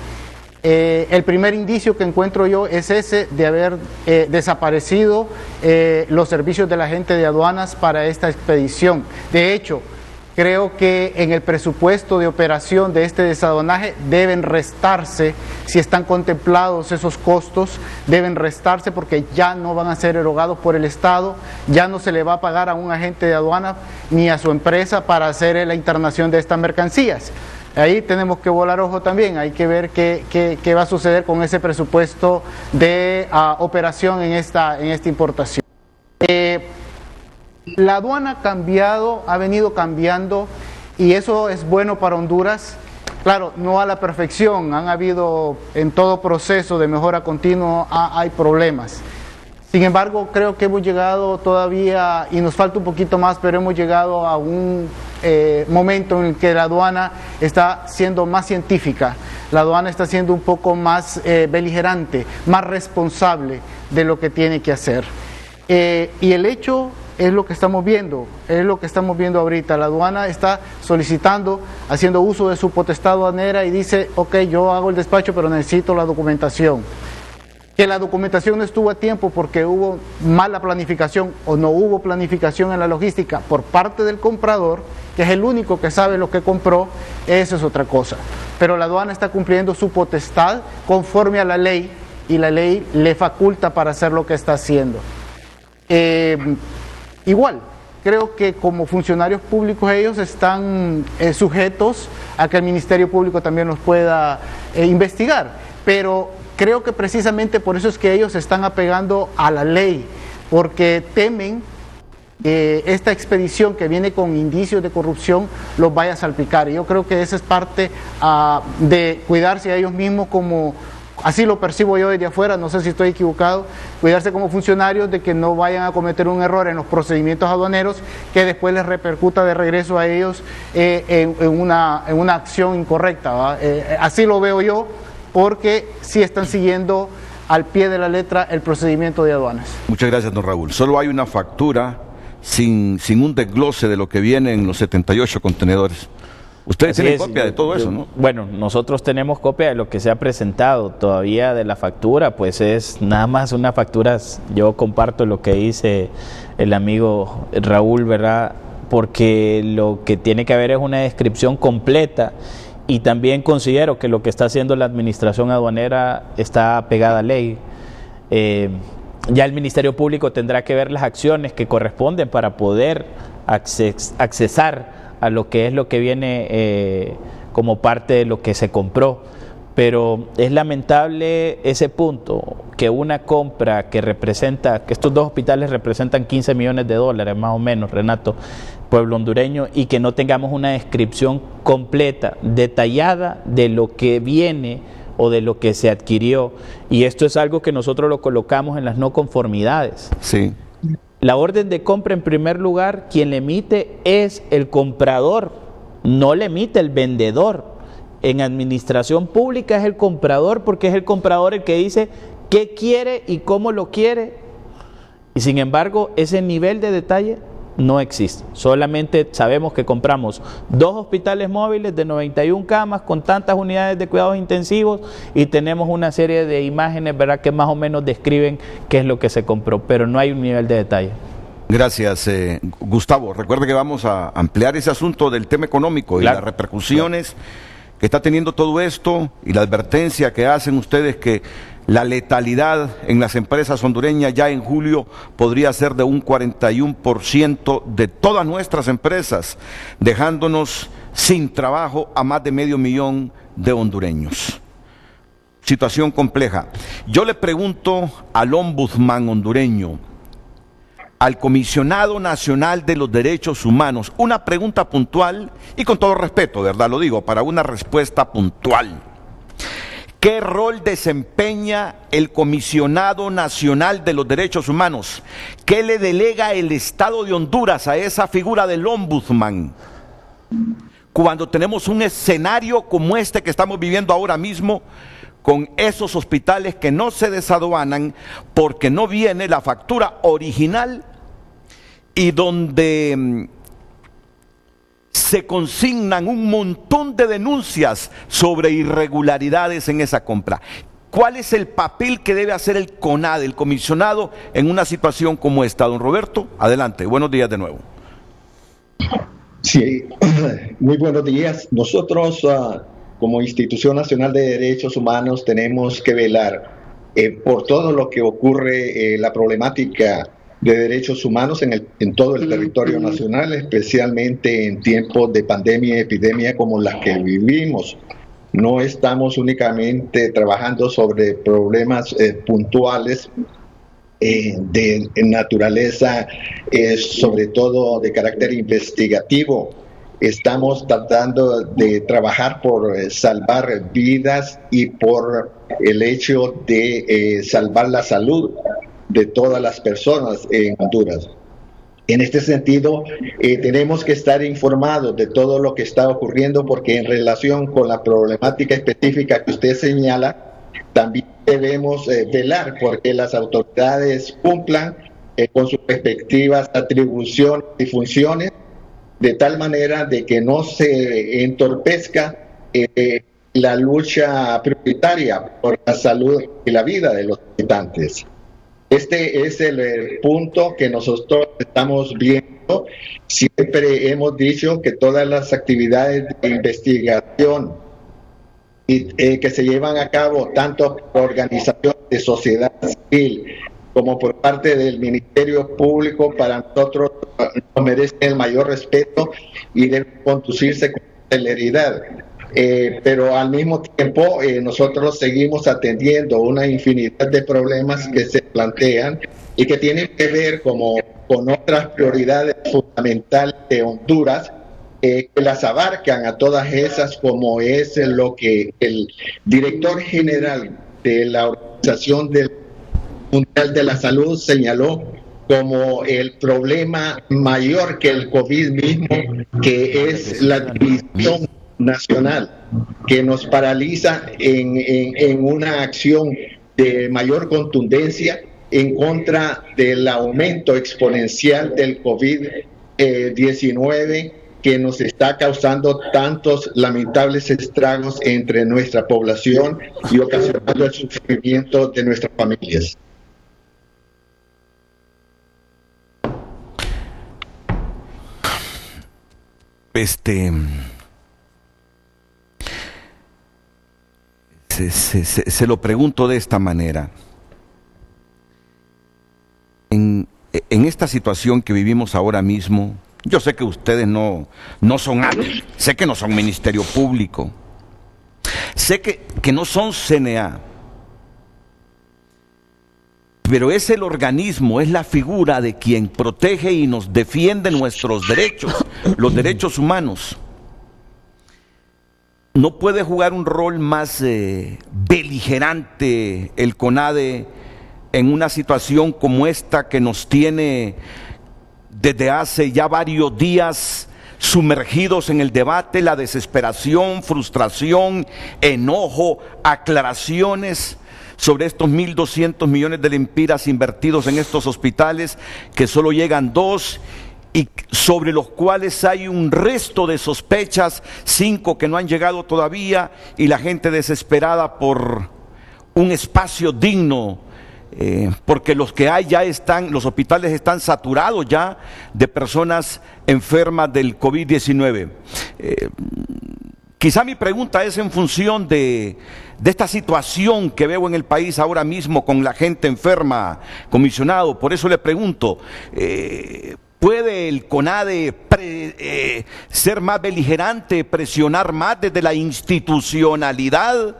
El primer indicio que encuentro yo es ese de haber desaparecido los servicios de la gente de aduanas para esta expedición. De hecho, creo que en el presupuesto de operación de este desaduanaje deben restarse, si están contemplados esos costos, deben restarse porque ya no van a ser erogados por el Estado, ya no se le va a pagar a un agente de aduana ni a su empresa para hacer la internación de estas mercancías. Ahí tenemos que volar ojo también, hay que ver qué va a suceder con ese presupuesto de operación en esta importación. La aduana ha venido cambiando y eso es bueno para Honduras. Claro, no a la perfección, han habido en todo proceso de mejora continua, hay problemas. Sin embargo, creo que hemos llegado todavía, y nos falta un poquito más, pero hemos llegado a un momento en el que la aduana está siendo más científica, la aduana está siendo un poco más beligerante, más responsable de lo que tiene que hacer. Y el hecho es lo que estamos viendo, ahorita. La aduana está solicitando, haciendo uso de su potestad aduanera y dice, ok, yo hago el despacho, pero necesito la documentación. que la documentación no estuvo a tiempo porque hubo mala planificación o no hubo planificación en la logística por parte del comprador, que es el único que sabe lo que compró, eso es otra cosa. Pero la aduana está cumpliendo su potestad conforme a la ley y la ley le faculta para hacer lo que está haciendo. Igual, creo que como funcionarios públicos ellos están sujetos a que el Ministerio Público también los pueda investigar, pero creo que precisamente por eso es que ellos se están apegando a la ley, porque temen que esta expedición que viene con indicios de corrupción los vaya a salpicar. Y yo creo que esa es parte de cuidarse a ellos mismos, como así lo percibo yo desde afuera, no sé si estoy equivocado, cuidarse como funcionarios de que no vayan a cometer un error en los procedimientos aduaneros que después les repercuta de regreso a ellos en una acción incorrecta, ¿va? Así lo veo yo, porque sí están siguiendo al pie de la letra el procedimiento de aduanas. Muchas gracias, don Raúl. Solo hay una factura sin un desglose de lo que viene en los 78 contenedores. Ustedes tienen copia de todo eso, ¿no? Bueno, nosotros tenemos copia de lo que se ha presentado. Todavía de la factura, pues es nada más una factura. Yo comparto lo que dice el amigo Raúl, ¿verdad? Porque lo que tiene que haber es una descripción completa. Y también considero que lo que está haciendo la administración aduanera está pegada a ley. Ya el Ministerio Público tendrá que ver las acciones que corresponden para poder accesar a lo que es lo que viene como parte de lo que se compró. Pero es lamentable ese punto, que una compra que representa, que estos dos hospitales representan 15 millones de dólares más o menos, Renato, pueblo hondureño, y que no tengamos una descripción completa, detallada de lo que viene o de lo que se adquirió. Y esto es algo que nosotros lo colocamos en las no conformidades. Sí. La orden de compra, en primer lugar, quien le emite es el comprador, no le emite el vendedor. En administración pública es el comprador, porque es el comprador el que dice qué quiere y cómo lo quiere. Y sin embargo, ese nivel de detalle no existe. Solamente sabemos que compramos 2 hospitales móviles de 91 camas con tantas unidades de cuidados intensivos y tenemos una serie de imágenes, ¿verdad?, que más o menos describen qué es lo que se compró, pero no hay un nivel de detalle. Gracias, Gustavo. Recuerde que vamos a ampliar ese asunto del tema económico y las repercusiones que está teniendo todo esto y la advertencia que hacen ustedes que la letalidad en las empresas hondureñas ya en julio podría ser de un 41% de todas nuestras empresas, dejándonos sin trabajo a más de 500,000 de hondureños. Situación compleja. Yo le pregunto al ombudsman hondureño, al Comisionado Nacional de los Derechos Humanos, una pregunta puntual y con todo respeto, ¿verdad? Lo digo, para una respuesta puntual. ¿Qué rol desempeña el Comisionado Nacional de los Derechos Humanos? ¿Qué le delega el Estado de Honduras a esa figura del ombudsman? Cuando tenemos un escenario como este que estamos viviendo ahora mismo, con esos hospitales que no se desaduanan porque no viene la factura original y donde se consignan un montón de denuncias sobre irregularidades en esa compra. ¿Cuál es el papel que debe hacer el CONADE, el comisionado, en una situación como esta? Don Roberto, adelante, buenos días de nuevo. Sí, muy buenos días. Nosotros, como Institución Nacional de Derechos Humanos, tenemos que velar por todo lo que ocurre, la problemática de derechos humanos en todo el territorio nacional, especialmente en tiempos de pandemia y epidemia como las que vivimos. No estamos únicamente trabajando sobre problemas puntuales de naturaleza, sobre todo de carácter investigativo. Estamos tratando de trabajar por salvar vidas y por el hecho de salvar la salud de todas las personas en Honduras. En este sentido, tenemos que estar informados de todo lo que está ocurriendo, porque en relación con la problemática específica que usted señala, también debemos velar porque las autoridades cumplan con sus respectivas atribuciones y funciones, de tal manera de que no se entorpezca la lucha prioritaria por la salud y la vida de los habitantes. Este es el punto que nosotros estamos viendo. Siempre hemos dicho que todas las actividades de investigación que se llevan a cabo tanto por organizaciones de sociedad civil como por parte del Ministerio Público, para nosotros nos merecen el mayor respeto y deben conducirse con celeridad. Pero al mismo tiempo nosotros seguimos atendiendo una infinidad de problemas que se plantean y que tienen que ver con otras prioridades fundamentales de Honduras, que las abarcan a todas esas, como es lo que el director general de la Organización Mundial de la Salud señaló como el problema mayor que el COVID mismo, que es la división nacional, que nos paraliza en una acción de mayor contundencia en contra del aumento exponencial del COVID-19, que nos está causando tantos lamentables estragos entre nuestra población y ocasionando el sufrimiento de nuestras familias. Se lo pregunto de esta manera. En esta situación que vivimos ahora mismo, yo sé que ustedes no son ADE, sé que no son Ministerio Público, sé que no son CNA, pero es el organismo, es la figura de quien protege y nos defiende nuestros derechos, los derechos humanos. No puede jugar un rol más beligerante el CONADE en una situación como esta que nos tiene desde hace ya varios días sumergidos en el debate, la desesperación, frustración, enojo, aclaraciones sobre estos 1.200 millones de lempiras invertidos en estos hospitales, que solo llegan 2, y sobre los cuales hay un resto de sospechas, 5 que no han llegado todavía, y la gente desesperada por un espacio digno, porque los que hay ya están, los hospitales están saturados ya de personas enfermas del COVID-19. Quizá mi pregunta es en función de esta situación que veo en el país ahora mismo con la gente enferma, comisionado. Por eso le pregunto, ¿puede el CONADE ser más beligerante, presionar más desde la institucionalidad,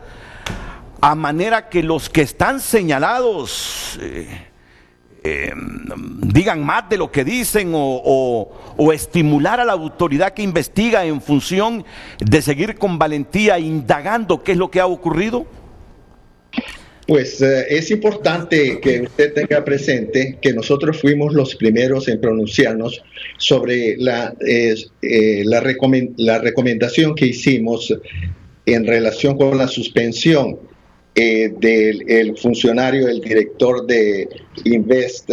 a manera que los que están señalados digan más de lo que dicen, o estimular a la autoridad que investiga en función de seguir con valentía indagando qué es lo que ha ocurrido? Pues es importante que usted tenga presente que nosotros fuimos los primeros en pronunciarnos sobre la recomendación que hicimos en relación con la suspensión del funcionario, el director de Invest,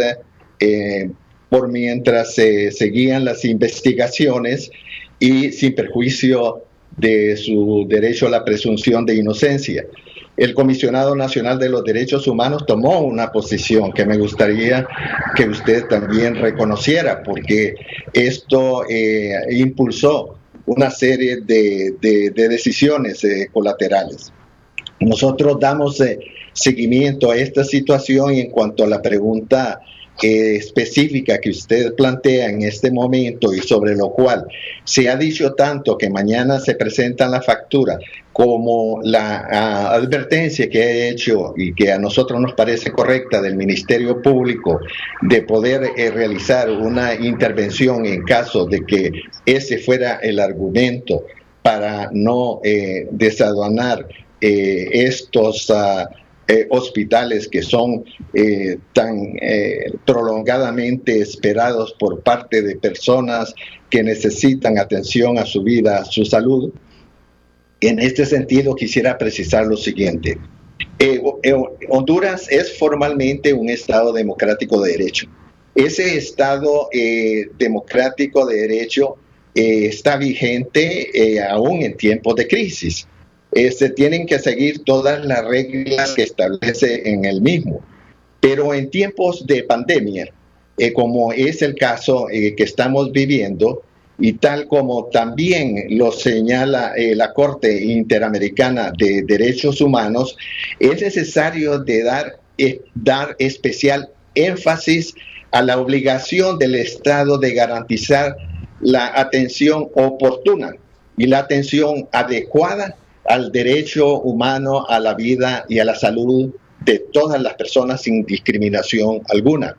por mientras se seguían las investigaciones y sin perjuicio de su derecho a la presunción de inocencia. El Comisionado Nacional de los Derechos Humanos tomó una posición que me gustaría que usted también reconociera, porque esto impulsó una serie de decisiones colaterales. Nosotros damos seguimiento a esta situación, y en cuanto a la pregunta específica que usted plantea en este momento, y sobre lo cual se ha dicho tanto que mañana se presenta la factura, como la advertencia que ha hecho y que a nosotros nos parece correcta del Ministerio Público de poder realizar una intervención en caso de que ese fuera el argumento para no desaduanar estos hospitales que son tan prolongadamente esperados por parte de personas que necesitan atención a su vida, a su salud. En este sentido, quisiera precisar lo siguiente. Honduras es formalmente un Estado democrático de derecho. Ese Estado democrático de derecho está vigente aún en tiempos de crisis. se tienen que seguir todas las reglas que establece en el mismo. Pero en tiempos de pandemia, como es el caso que estamos viviendo, y tal como también lo señala la Corte Interamericana de Derechos Humanos, es necesario dar especial énfasis a la obligación del Estado de garantizar la atención oportuna y la atención adecuada al derecho humano a la vida y a la salud de todas las personas sin discriminación alguna.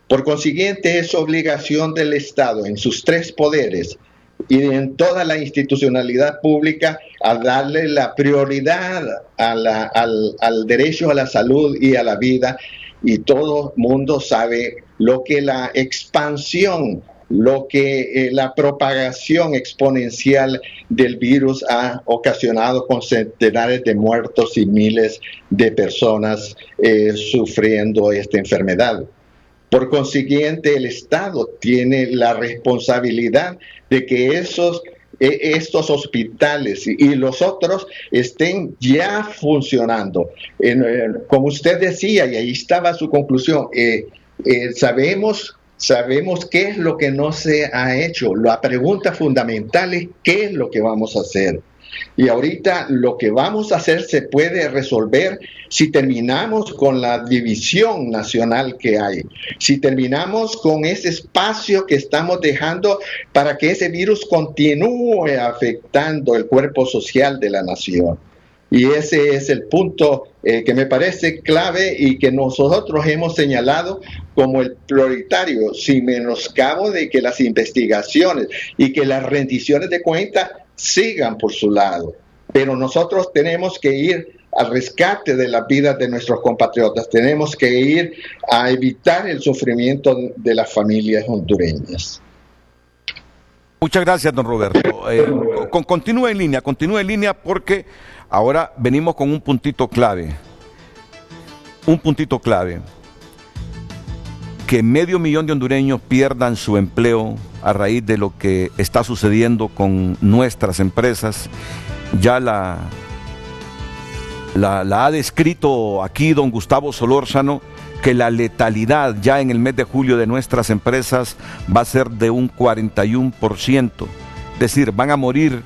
Por consiguiente, es obligación del Estado en sus tres poderes y en toda la institucionalidad pública a darle la prioridad al derecho a la salud y a la vida, y todo el mundo sabe lo que la expansión, la propagación exponencial del virus ha ocasionado, con centenares de muertos y miles de personas sufriendo esta enfermedad. Por consiguiente, el Estado tiene la responsabilidad de que estos hospitales y los otros estén ya funcionando. Como usted decía, y ahí estaba su conclusión, sabemos qué es lo que no se ha hecho. La pregunta fundamental es qué es lo que vamos a hacer. Y ahorita lo que vamos a hacer se puede resolver si terminamos con la división nacional que hay, si terminamos con ese espacio que estamos dejando para que ese virus continúe afectando el cuerpo social de la nación. Y ese es el punto que me parece clave y que nosotros hemos señalado como el prioritario, sin menoscabo de que las investigaciones y que las rendiciones de cuentas sigan por su lado. Pero nosotros tenemos que ir al rescate de las vidas de nuestros compatriotas, tenemos que ir a evitar el sufrimiento de las familias hondureñas. Muchas gracias, don Roberto. Continúe en línea porque ahora venimos con un puntito clave. Que 500,000 de hondureños pierdan su empleo a raíz de lo que está sucediendo con nuestras empresas. Ya la ha descrito aquí don Gustavo Solórzano, que la letalidad ya en el mes de julio de nuestras empresas va a ser de un 41%. Es decir, van a morir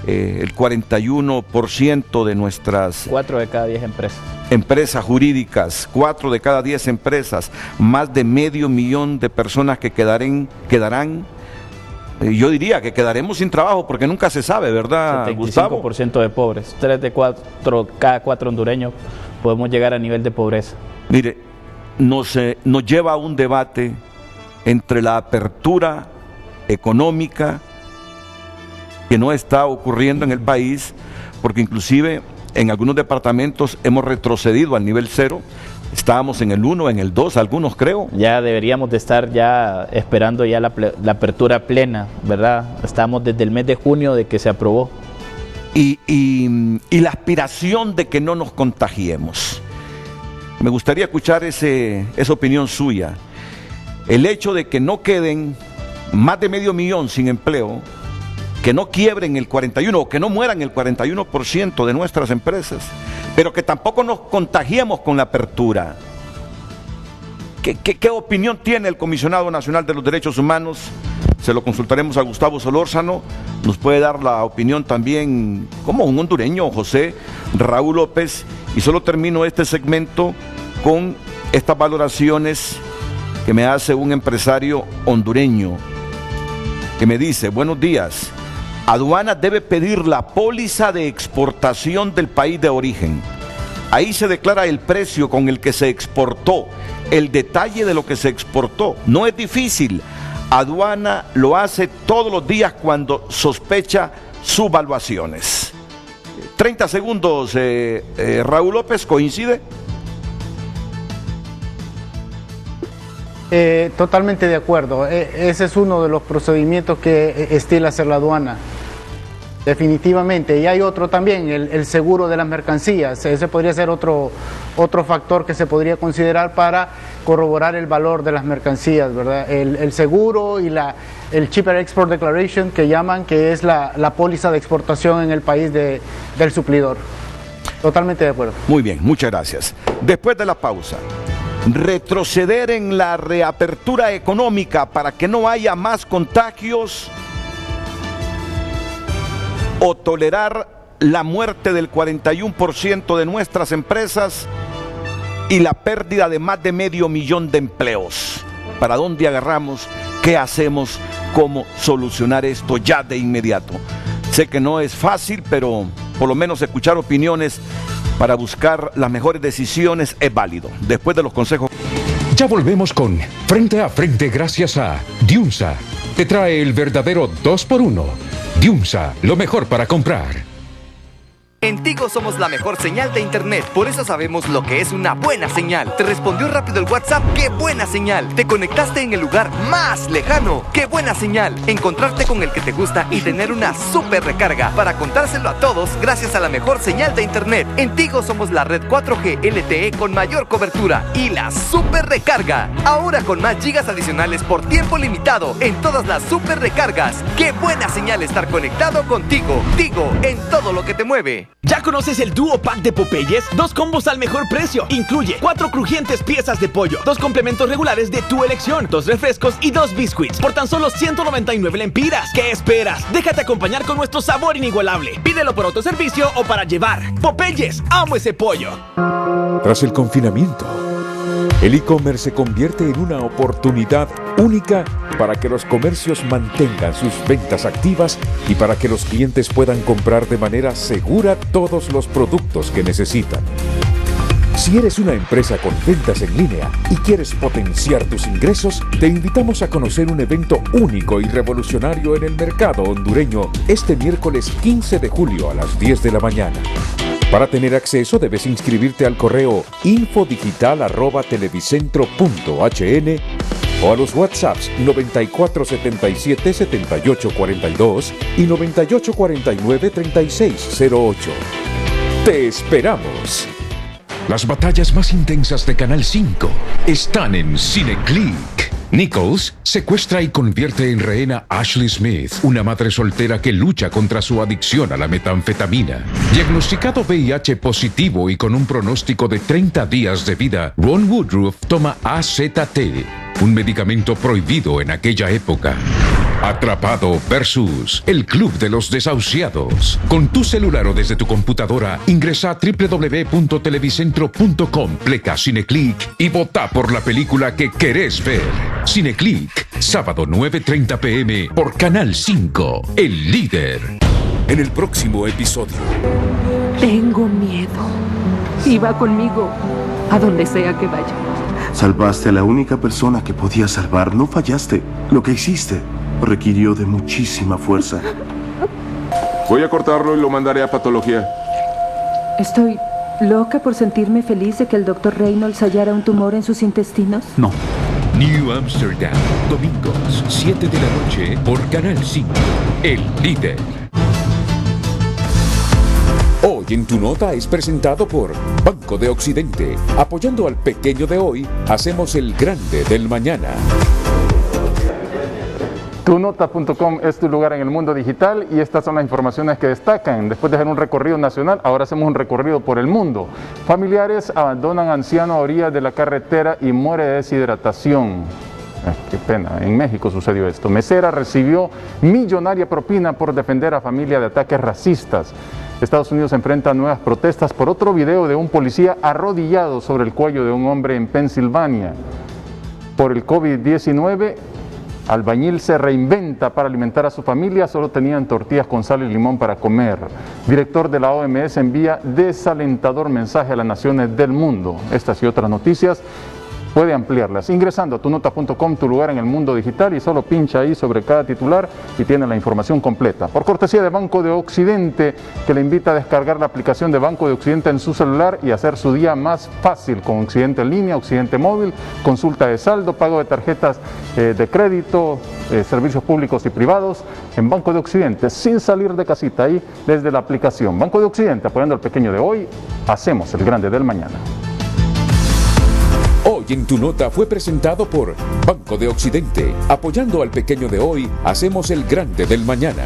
el 41% de nuestras... 4 de cada 10 empresas. Empresas jurídicas, 4 de cada 10 empresas, más de 500,000 de personas que quedarán, yo diría que quedaremos sin trabajo porque nunca se sabe, ¿verdad, Gustavo? 75% de pobres, 3 de cada 4 hondureños podemos llegar a nivel de pobreza. Mire, nos lleva a un debate entre la apertura económica que no está ocurriendo en el país, porque inclusive en algunos departamentos hemos retrocedido al nivel 0, estábamos en el 1, en el 2, algunos creo. Ya deberíamos de estar ya esperando ya la apertura plena, ¿verdad? Estamos desde el mes de junio de que se aprobó. Y la aspiración de que no nos contagiemos. Me gustaría escuchar esa opinión suya. El hecho de que no queden más de 500,000 sin empleo, que no quiebren el 41% o que no mueran el 41% de nuestras empresas, pero que tampoco nos contagiemos con la apertura. ¿Qué opinión tiene el Comisionado Nacional de los Derechos Humanos? Se lo consultaremos a Gustavo Solórzano. Nos puede dar la opinión también, como un hondureño, José Raúl López. Y solo termino este segmento con estas valoraciones que me hace un empresario hondureño, que me dice: buenos días, aduana debe pedir la póliza de exportación del país de origen. Ahí se declara el precio con el que se exportó, el detalle de lo que se exportó. No es difícil. Aduana lo hace todos los días cuando sospecha subvaluaciones. 30 segundos, Raúl López, ¿coincide? Totalmente de acuerdo. Ese es uno de los procedimientos que estila hacer la aduana. Definitivamente. Y hay otro también, el seguro de las mercancías. Ese podría ser otro factor que se podría considerar para corroborar el valor de las mercancías, ¿verdad? El seguro y el Cheaper Export Declaration que llaman, que es la póliza de exportación en el país del suplidor. Totalmente de acuerdo. Muy bien, muchas gracias. Después de la pausa, retroceder en la reapertura económica para que no haya más contagios o tolerar la muerte del 41% de nuestras empresas y la pérdida de más de 500,000 de empleos. ¿Para dónde agarramos? ¿Qué hacemos? ¿Cómo solucionar esto ya de inmediato? Sé que no es fácil, pero por lo menos escuchar opiniones para buscar las mejores decisiones es válido. Después de los consejos. Ya volvemos con Frente a Frente gracias a Diunsa. Te trae el verdadero 2x1. Diunsa, lo mejor para comprar. En Tigo somos la mejor señal de internet, por eso sabemos lo que es una buena señal. Te respondió rápido el WhatsApp, ¡qué buena señal! Te conectaste en el lugar más lejano, ¡qué buena señal! Encontrarte con el que te gusta y tener una super recarga para contárselo a todos gracias a la mejor señal de internet. En Tigo somos la red 4G LTE con mayor cobertura y la super recarga. Ahora con más gigas adicionales por tiempo limitado en todas las super recargas. ¡Qué buena señal estar conectado contigo! Tigo, en todo lo que te mueve. ¿Ya conoces el Duo Pack de Popeyes? 2 combos al mejor precio. Incluye 4 crujientes piezas de pollo, 2 complementos regulares de tu elección, 2 refrescos y 2 biscuits por tan solo 199 lempiras. ¿Qué esperas? Déjate acompañar con nuestro sabor inigualable. Pídelo por autoservicio o para llevar. Popeyes, amo ese pollo. Tras el confinamiento, el e-commerce se convierte en una oportunidad única para que los comercios mantengan sus ventas activas y para que los clientes puedan comprar de manera segura todos los productos que necesitan. Si eres una empresa con ventas en línea y quieres potenciar tus ingresos, te invitamos a conocer un evento único y revolucionario en el mercado hondureño este miércoles 15 de julio a las 10 de la mañana. Para tener acceso debes inscribirte al correo infodigital@televicentro.hn o a los WhatsApps 9477-7842 y 9849-3608. ¡Te esperamos! Las batallas más intensas de Canal 5 están en CineClick. Nichols secuestra y convierte en rehén a Ashley Smith, una madre soltera que lucha contra su adicción a la metanfetamina. Diagnosticado VIH positivo y con un pronóstico de 30 días de vida, Ron Woodruff toma AZT, un medicamento prohibido en aquella época. Atrapado versus El Club de los Desahuciados. Con tu celular o desde tu computadora, ingresa a www.televicentro.com, pleca CineClick y vota por la película que querés ver. CineClick, sábado 9:30 p.m. por Canal 5, el líder. En el próximo episodio. Tengo miedo. Y va conmigo a donde sea que vaya. Salvaste a la única persona que podías salvar. No fallaste. Lo que hiciste requirió de muchísima fuerza. Voy a cortarlo y lo mandaré a patología. Estoy loca por sentirme feliz de que el Dr. Reynolds hallara un tumor en sus intestinos. No. New Amsterdam, domingos, 7 de la noche, por Canal 5, el líder. Hoy en Tu Nota es presentado por Banco de Occidente. Apoyando al pequeño de hoy, hacemos el grande del mañana. TuNota.com es tu lugar en el mundo digital y estas son las informaciones que destacan. Después de hacer un recorrido nacional, ahora hacemos un recorrido por el mundo. Familiares abandonan anciano a orillas de la carretera y muere de deshidratación. Qué pena, en México sucedió esto. Mesera recibió millonaria propina por defender a familia de ataques racistas. Estados Unidos enfrenta nuevas protestas por otro video de un policía arrodillado sobre el cuello de un hombre en Pensilvania. Por el COVID-19, albañil se reinventa para alimentar a su familia, solo tenían tortillas con sal y limón para comer. Director de la OMS envía desalentador mensaje a las naciones del mundo. Estas y otras noticias puede ampliarlas ingresando a tunota.com, tu lugar en el mundo digital, y solo pincha ahí sobre cada titular y tiene la información completa. Por cortesía de Banco de Occidente, que le invita a descargar la aplicación de Banco de Occidente en su celular y hacer su día más fácil con Occidente en línea, Occidente móvil, consulta de saldo, pago de tarjetas de crédito, servicios públicos y privados en Banco de Occidente, sin salir de casita, ahí desde la aplicación. Banco de Occidente, apoyando al pequeño de hoy, hacemos el grande del mañana. Hoy en Tu Nota fue presentado por Banco de Occidente. Apoyando al pequeño de hoy, hacemos el grande del mañana.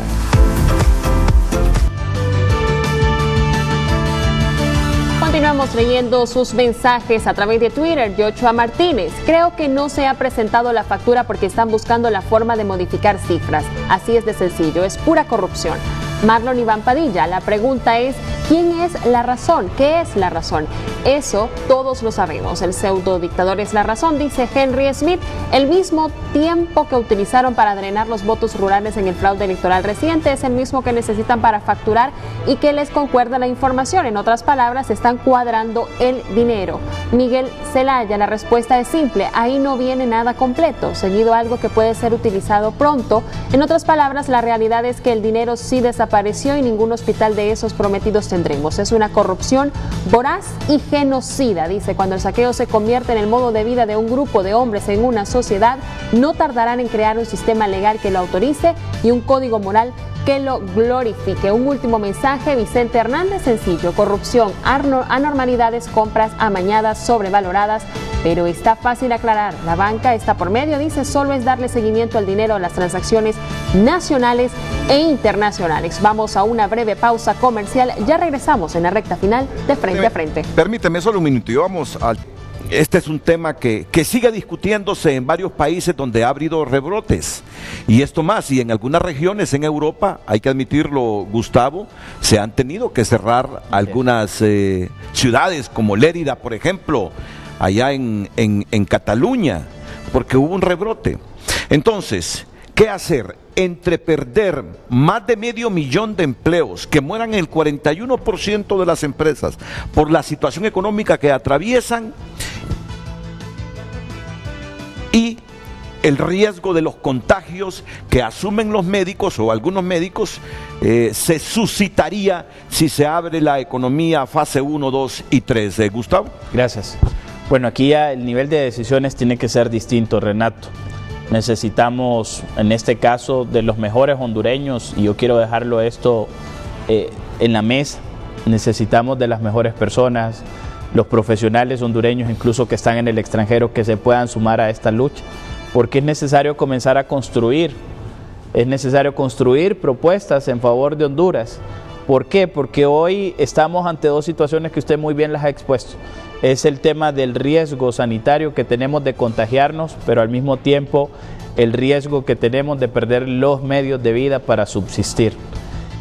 Continuamos leyendo sus mensajes a través de Twitter. Joshua Martínez: creo que no se ha presentado la factura porque están buscando la forma de modificar cifras. Así es de sencillo, es pura corrupción. Marlon Iván Padilla: la pregunta es, ¿quién es la razón? ¿Qué es la razón? Eso todos lo sabemos. El pseudo dictador es la razón, dice Henry Smith. El mismo tiempo que utilizaron para drenar los votos rurales en el fraude electoral reciente es el mismo que necesitan para facturar y que les concuerda la información. En otras palabras, están cuadrando el dinero. Miguel Zelaya: la respuesta es simple, ahí no viene nada completo, seguido algo que puede ser utilizado pronto. En otras palabras, la realidad es que el dinero sí desapareció y ningún hospital de esos prometidos tendremos. Es una corrupción voraz y genocida, dice. Cuando el saqueo se convierte en el modo de vida de un grupo de hombres en una sociedad, no tardarán en crear un sistema legal que lo autorice y un código moral que lo glorifique. Un último mensaje, Vicente Hernández: sencillo, corrupción, anormalidades, compras amañadas, sobrevaloradas, pero está fácil aclarar. La banca está por medio, dice, solo es darle seguimiento al dinero a las transacciones nacionales e internacionales. Vamos a una breve pausa comercial, ya regresamos en la recta final de Frente a Frente. Permíteme solo un minuto y vamos al... Este es un tema que sigue discutiéndose en varios países donde ha habido rebrotes. Y esto más, y en algunas regiones en Europa, hay que admitirlo, Gustavo, se han tenido que cerrar algunas ciudades como Lérida, por ejemplo, allá en Cataluña, porque hubo un rebrote. Entonces, ¿qué hacer? Entre perder más de 500,000 de empleos, que mueran el 41% de las empresas por la situación económica que atraviesan, y el riesgo de los contagios que asumen los médicos o algunos médicos, se suscitaría si se abre la economía fase 1, 2 y 3. Gustavo. Gracias. Bueno, aquí ya el nivel de decisiones tiene que ser distinto, Renato. Necesitamos, en este caso, de los mejores hondureños, y yo quiero dejarlo esto en la mesa. Necesitamos de las mejores personas, los profesionales hondureños, incluso que están en el extranjero, que se puedan sumar a esta lucha, porque es necesario comenzar a construir. Es necesario construir propuestas en favor de Honduras. ¿Por qué? Porque hoy estamos ante dos situaciones que usted muy bien las ha expuesto. Es el tema del riesgo sanitario que tenemos de contagiarnos, pero al mismo tiempo el riesgo que tenemos de perder los medios de vida para subsistir.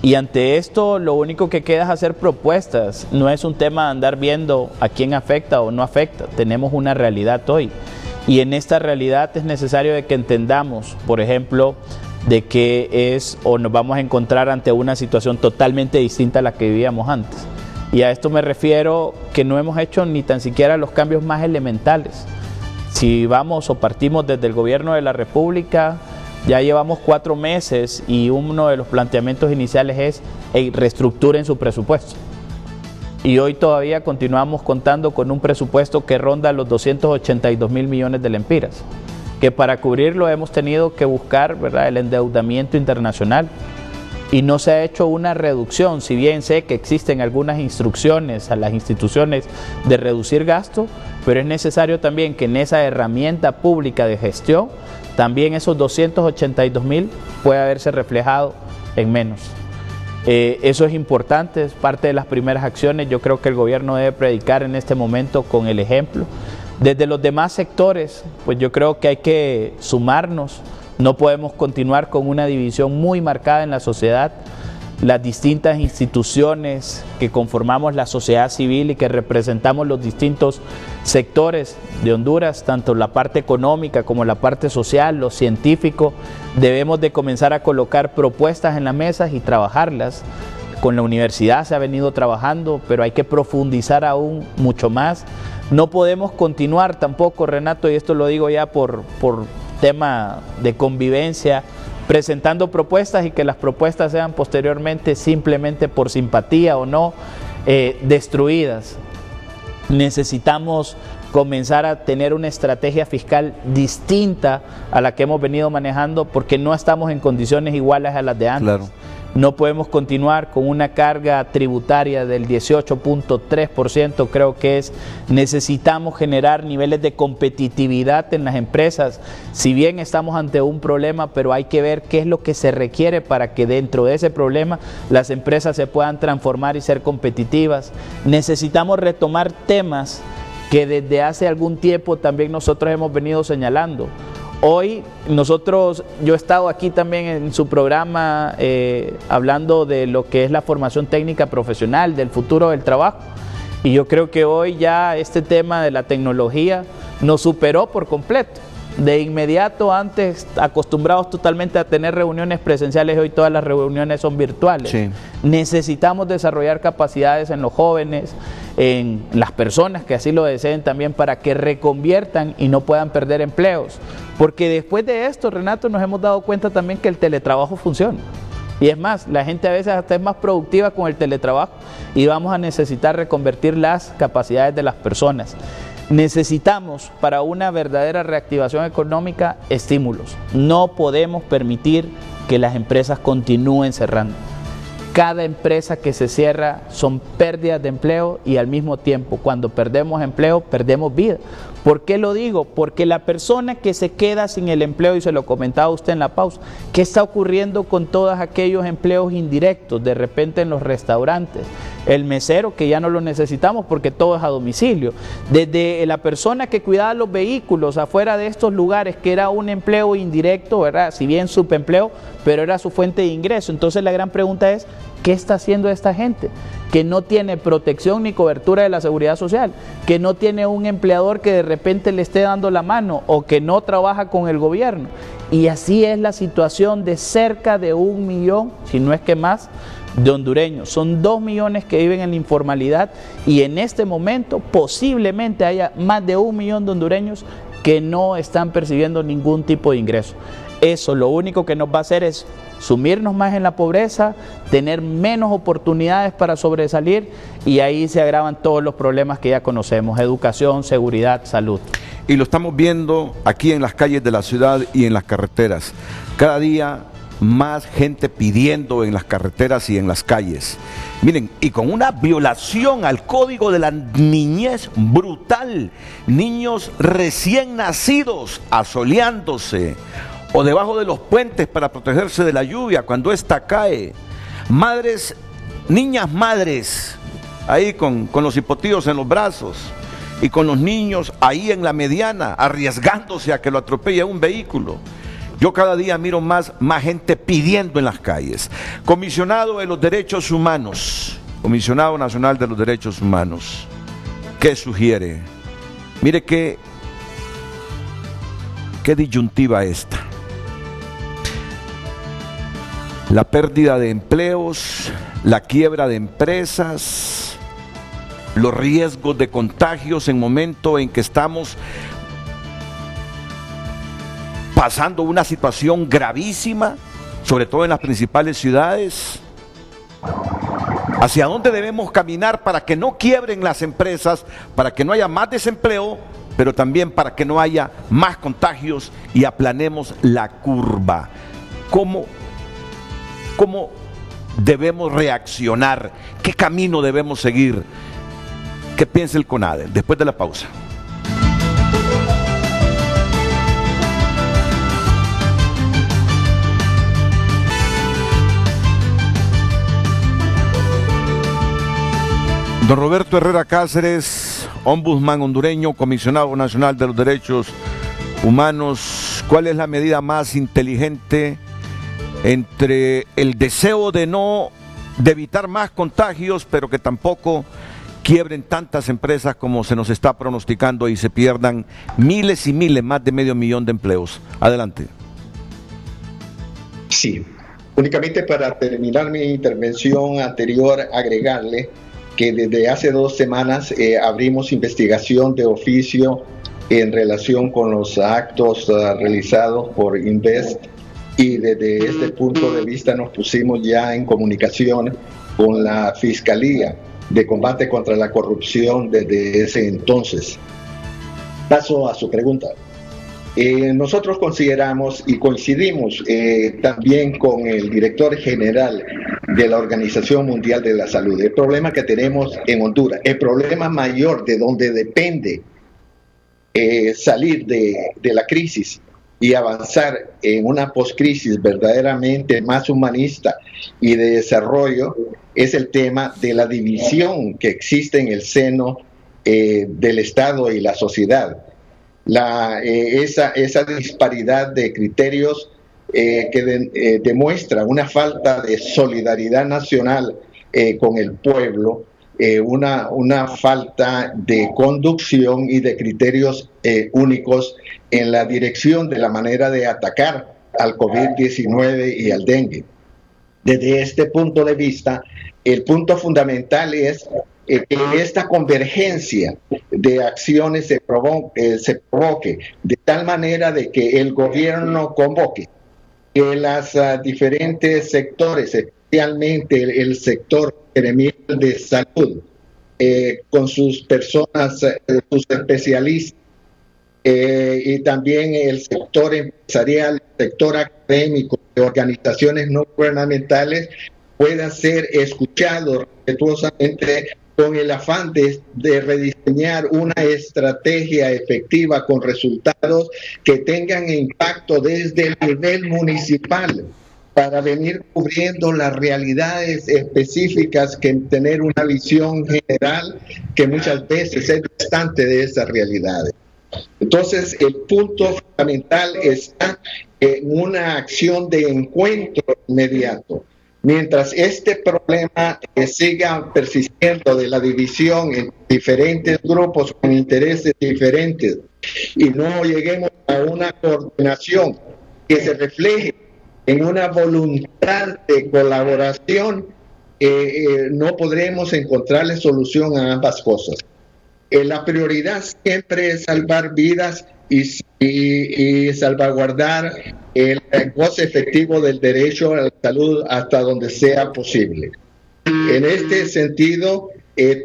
Y ante esto lo único que queda es hacer propuestas. No es un tema de andar viendo a quién afecta o no afecta. Tenemos una realidad hoy. Y en esta realidad es necesario de que entendamos, por ejemplo, de que es o nos vamos a encontrar ante una situación totalmente distinta a la que vivíamos antes. Y a esto me refiero que no hemos hecho ni tan siquiera los cambios más elementales. Si vamos o partimos desde el gobierno de la República, ya llevamos 4 meses y uno de los planteamientos iniciales es reestructuren su presupuesto. Y hoy todavía continuamos contando con un presupuesto que ronda los 282,000 millones de lempiras, que para cubrirlo hemos tenido que buscar, ¿verdad?, el endeudamiento internacional. Y no se ha hecho una reducción, si bien sé que existen algunas instrucciones a las instituciones de reducir gasto, pero es necesario también que en esa herramienta pública de gestión, también esos 282,000 pueda verse reflejado en menos. Eso es importante, es parte de las primeras acciones. Yo creo que el gobierno debe predicar en este momento con el ejemplo. Desde los demás sectores, pues yo creo que hay que sumarnos. No podemos continuar con una división muy marcada en la sociedad. Las distintas instituciones que conformamos la sociedad civil y que representamos los distintos sectores de Honduras, tanto la parte económica como la parte social, lo científico, debemos de comenzar a colocar propuestas en las mesas y trabajarlas. Con la universidad se ha venido trabajando, pero hay que profundizar aún mucho más No podemos continuar tampoco, Renato, y esto lo digo ya por tema de convivencia, presentando propuestas y que las propuestas sean posteriormente simplemente por simpatía o no destruidas. Necesitamos comenzar a tener una estrategia fiscal distinta a la que hemos venido manejando porque no estamos en condiciones iguales a las de antes. Claro. No podemos continuar con una carga tributaria del 18.3%, creo que es. Necesitamos generar niveles de competitividad en las empresas. Si bien estamos ante un problema, pero hay que ver qué es lo que se requiere para que dentro de ese problema las empresas se puedan transformar y ser competitivas. Necesitamos retomar temas que desde hace algún tiempo también nosotros hemos venido señalando. Hoy yo he estado aquí también en su programa hablando de lo que es la formación técnica profesional, del futuro del trabajo, y yo creo que hoy ya este tema de la tecnología nos superó por completo. De inmediato, antes acostumbrados totalmente a tener reuniones presenciales, hoy todas las reuniones son virtuales. Sí. Necesitamos desarrollar capacidades en los jóvenes, en las personas que así lo deseen también, para que reconviertan y no puedan perder empleos. Porque después de esto, Renato, nos hemos dado cuenta también que el teletrabajo funciona. Y es más, la gente a veces hasta es más productiva con el teletrabajo y vamos a necesitar reconvertir las capacidades de las personas. Necesitamos para una verdadera reactivación económica estímulos. No podemos permitir que las empresas continúen cerrando. Cada empresa que se cierra son pérdidas de empleo y al mismo tiempo cuando perdemos empleo perdemos vida. ¿Por qué lo digo? Porque la persona que se queda sin el empleo, y se lo comentaba usted en la pausa, ¿qué está ocurriendo con todos aquellos empleos indirectos? De repente en los restaurantes, el mesero que ya no lo necesitamos porque todo es a domicilio, desde la persona que cuidaba los vehículos afuera de estos lugares, que era un empleo indirecto, ¿verdad? Si bien subempleo, pero era su fuente de ingreso. Entonces la gran pregunta es, ¿qué está haciendo esta gente? Que no tiene protección ni cobertura de la seguridad social, que no tiene un empleador que de repente le esté dando la mano o que no trabaja con el gobierno. Y así es la situación de cerca de 1 millón, si no es que más, de hondureños. Son 2 millones que viven en la informalidad y en este momento posiblemente haya más de 1 millón de hondureños que no están percibiendo ningún tipo de ingreso. Eso lo único que nos va a hacer es sumirnos más en la pobreza, tener menos oportunidades para sobresalir y ahí se agravan todos los problemas que ya conocemos: educación, seguridad, salud. Y lo estamos viendo aquí en las calles de la ciudad y en las carreteras. Cada día más gente pidiendo en las carreteras y en las calles. Miren, y con una violación al código de la niñez brutal. Niños recién nacidos asoleándose o debajo de los puentes para protegerse de la lluvia cuando ésta cae. Madres, niñas madres, ahí con los hipotíos en los brazos y con los niños ahí en la mediana, arriesgándose a que lo atropelle un vehículo. Yo cada día miro más gente pidiendo en las calles. Comisionado de los Derechos Humanos, Comisionado Nacional de los Derechos Humanos, ¿qué sugiere? Mire qué disyuntiva esta. La pérdida de empleos, la quiebra de empresas, los riesgos de contagios en momento en que estamos pasando una situación gravísima, sobre todo en las principales ciudades. ¿Hacia dónde debemos caminar para que no quiebren las empresas, para que no haya más desempleo, pero también para que no haya más contagios y aplanemos la curva? ¿Cómo debemos reaccionar? ¿Qué camino debemos seguir? ¿Qué piensa el CONADE? Después de la pausa. Don Roberto Herrera Cáceres, ombudsman hondureño, comisionado nacional de los derechos humanos, ¿cuál es la medida más inteligente entre el deseo de evitar más contagios, pero que tampoco quiebren tantas empresas como se nos está pronosticando y se pierdan miles y miles, más de 500,000 de empleos? Adelante. Sí, únicamente para terminar mi intervención anterior, agregarle que desde hace 2 semanas abrimos investigación de oficio en relación con los actos realizados por Invest, y desde este punto de vista nos pusimos ya en comunicación con la Fiscalía de Combate contra la Corrupción desde ese entonces. Paso a su pregunta. Nosotros consideramos y coincidimos también con el director general de la Organización Mundial de la Salud. El problema que tenemos en Honduras, el problema mayor de donde depende salir de la crisis y avanzar en una poscrisis verdaderamente más humanista y de desarrollo, es el tema de la división que existe en el seno del Estado y la sociedad. Esa disparidad de criterios que demuestra una falta de solidaridad nacional con el pueblo, una falta de conducción y de criterios únicos en la dirección de la manera de atacar al COVID-19 y al dengue. Desde este punto de vista, el punto fundamental es que esta convergencia de acciones se provoque de tal manera de que el gobierno convoque que los diferentes sectores, especialmente el sector gremial de salud, con sus personas, sus especialistas, y también el sector empresarial, el sector académico, de organizaciones no gubernamentales, puedan ser escuchados respetuosamente con el afán de rediseñar una estrategia efectiva con resultados que tengan impacto desde el nivel municipal, para venir cubriendo las realidades específicas, que tener una visión general que muchas veces es distante de esas realidades. Entonces, el punto fundamental está en una acción de encuentro inmediato. Mientras este problema siga persistiendo de la división en diferentes grupos con intereses diferentes y no lleguemos a una coordinación que se refleje en una voluntad de colaboración, no podremos encontrarle solución a ambas cosas. La prioridad siempre es salvar vidas y salvaguardar el goce efectivo del derecho a la salud hasta donde sea posible. En este sentido,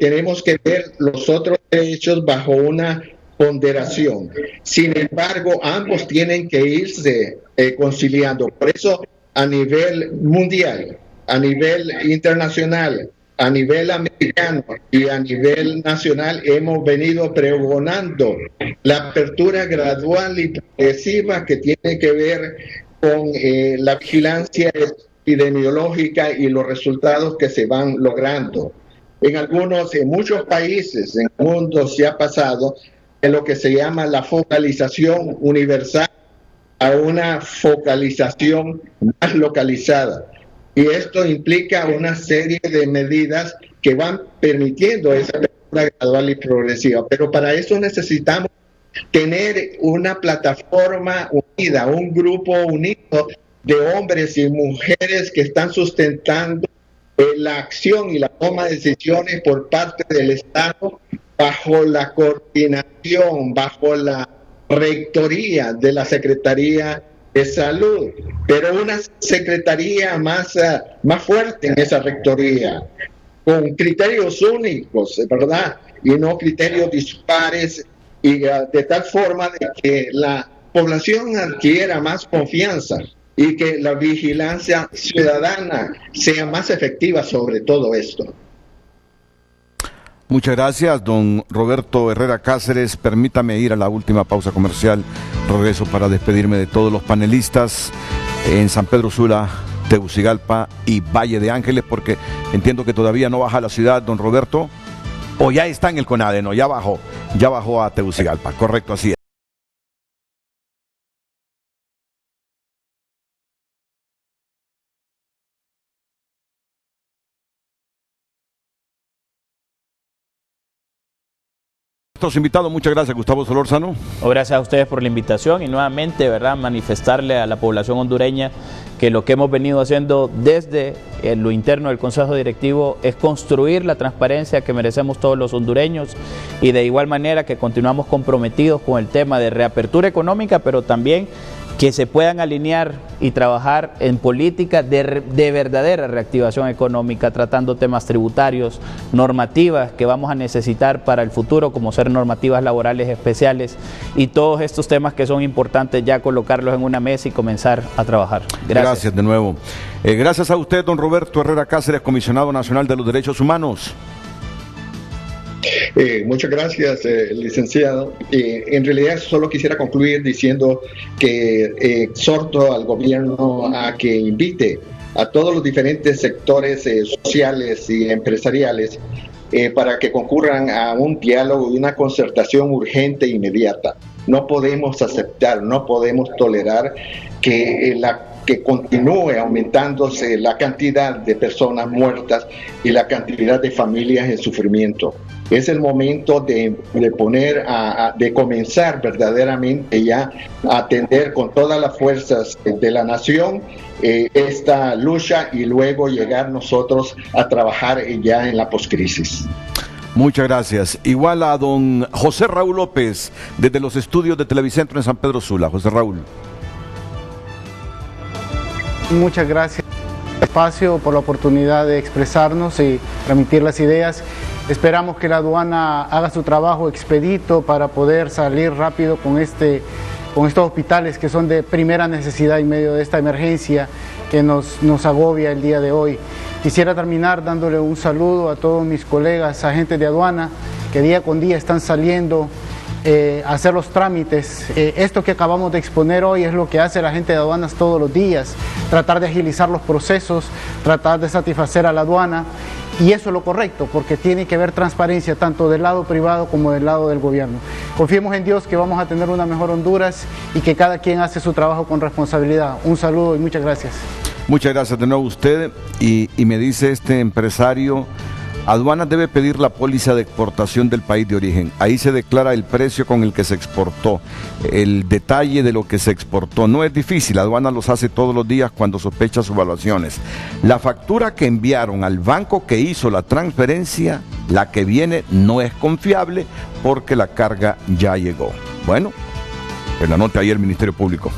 tenemos que ver los otros derechos bajo una ponderación. Sin embargo, ambos tienen que irse conciliando. Por eso, a nivel mundial, a nivel internacional, a nivel americano y a nivel nacional, hemos venido pregonando la apertura gradual y progresiva que tiene que ver con la vigilancia epidemiológica y los resultados que se van logrando. En muchos países en el mundo se ha pasado en lo que se llama la focalización universal a una focalización más localizada. Y esto implica una serie de medidas que van permitiendo esa apertura gradual y progresiva. Pero para eso necesitamos tener una plataforma unida, un grupo unido de hombres y mujeres que están sustentando la acción y la toma de decisiones por parte del Estado bajo la coordinación, bajo la rectoría de la Secretaría de Salud, pero una secretaría más fuerte en esa rectoría, con criterios únicos, ¿verdad? Y no criterios dispares, y de tal forma de que la población adquiera más confianza y que la vigilancia ciudadana sea más efectiva sobre todo esto. Muchas gracias, don Roberto Herrera Cáceres. Permítame ir a la última pausa comercial. Regreso para despedirme de todos los panelistas en San Pedro Sula, Tegucigalpa y Valle de Ángeles, porque entiendo que todavía no baja a la ciudad, don Roberto, o ya está en el CONADE, no, ya bajó a Tegucigalpa. Correcto, así es. Nuestros invitados, muchas gracias, Gustavo Solórzano. Gracias a ustedes por la invitación y nuevamente, ¿verdad?, manifestarle a la población hondureña que lo que hemos venido haciendo desde lo interno del Consejo Directivo es construir la transparencia que merecemos todos los hondureños, y de igual manera que continuamos comprometidos con el tema de reapertura económica, pero también que se puedan alinear y trabajar en política de verdadera reactivación económica, tratando temas tributarios, normativas que vamos a necesitar para el futuro, como ser normativas laborales especiales, y todos estos temas que son importantes ya colocarlos en una mesa y comenzar a trabajar. Gracias de nuevo. Gracias a usted, don Roberto Herrera Cáceres, comisionado nacional de los derechos humanos. Muchas gracias, licenciado. En realidad solo quisiera concluir diciendo que exhorto al gobierno a que invite a todos los diferentes sectores sociales y empresariales para que concurran a un diálogo y una concertación urgente e inmediata. No podemos aceptar, no podemos tolerar que continúe aumentándose la cantidad de personas muertas y la cantidad de familias en sufrimiento. Es el momento de comenzar verdaderamente ya a atender con todas las fuerzas de la nación esta lucha y luego llegar nosotros a trabajar ya en la poscrisis. Muchas gracias. Igual a don José Raúl López, desde los estudios de Televicentro en San Pedro Sula. José Raúl. Muchas gracias por el espacio, por la oportunidad de expresarnos y transmitir las ideas. Esperamos que la aduana haga su trabajo expedito para poder salir rápido con estos hospitales que son de primera necesidad en medio de esta emergencia que nos agobia el día de hoy. Quisiera terminar dándole un saludo a todos mis colegas agentes de aduana que día con día están saliendo a hacer los trámites. Esto que acabamos de exponer hoy es lo que hace la gente de aduanas todos los días, tratar de agilizar los procesos, tratar de satisfacer a la aduana, y eso es lo correcto, porque tiene que haber transparencia tanto del lado privado como del lado del gobierno. Confiemos en Dios que vamos a tener una mejor Honduras y que cada quien hace su trabajo con responsabilidad. Un saludo y muchas gracias. Muchas gracias de nuevo a usted. Y me dice este empresario: aduanas debe pedir la póliza de exportación del país de origen. Ahí se declara el precio con el que se exportó, el detalle de lo que se exportó. No es difícil, aduanas los hace todos los días cuando sospecha sus evaluaciones. La factura que enviaron al banco que hizo la transferencia, la que viene, no es confiable porque la carga ya llegó. Bueno, en la nota ayer el Ministerio Público.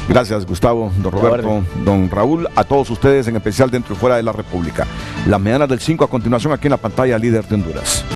Gracias, Gustavo, don Roberto, don Raúl, a todos ustedes, en especial dentro y fuera de la República. Las mañanas del 5 a continuación aquí en la pantalla Líder de Honduras.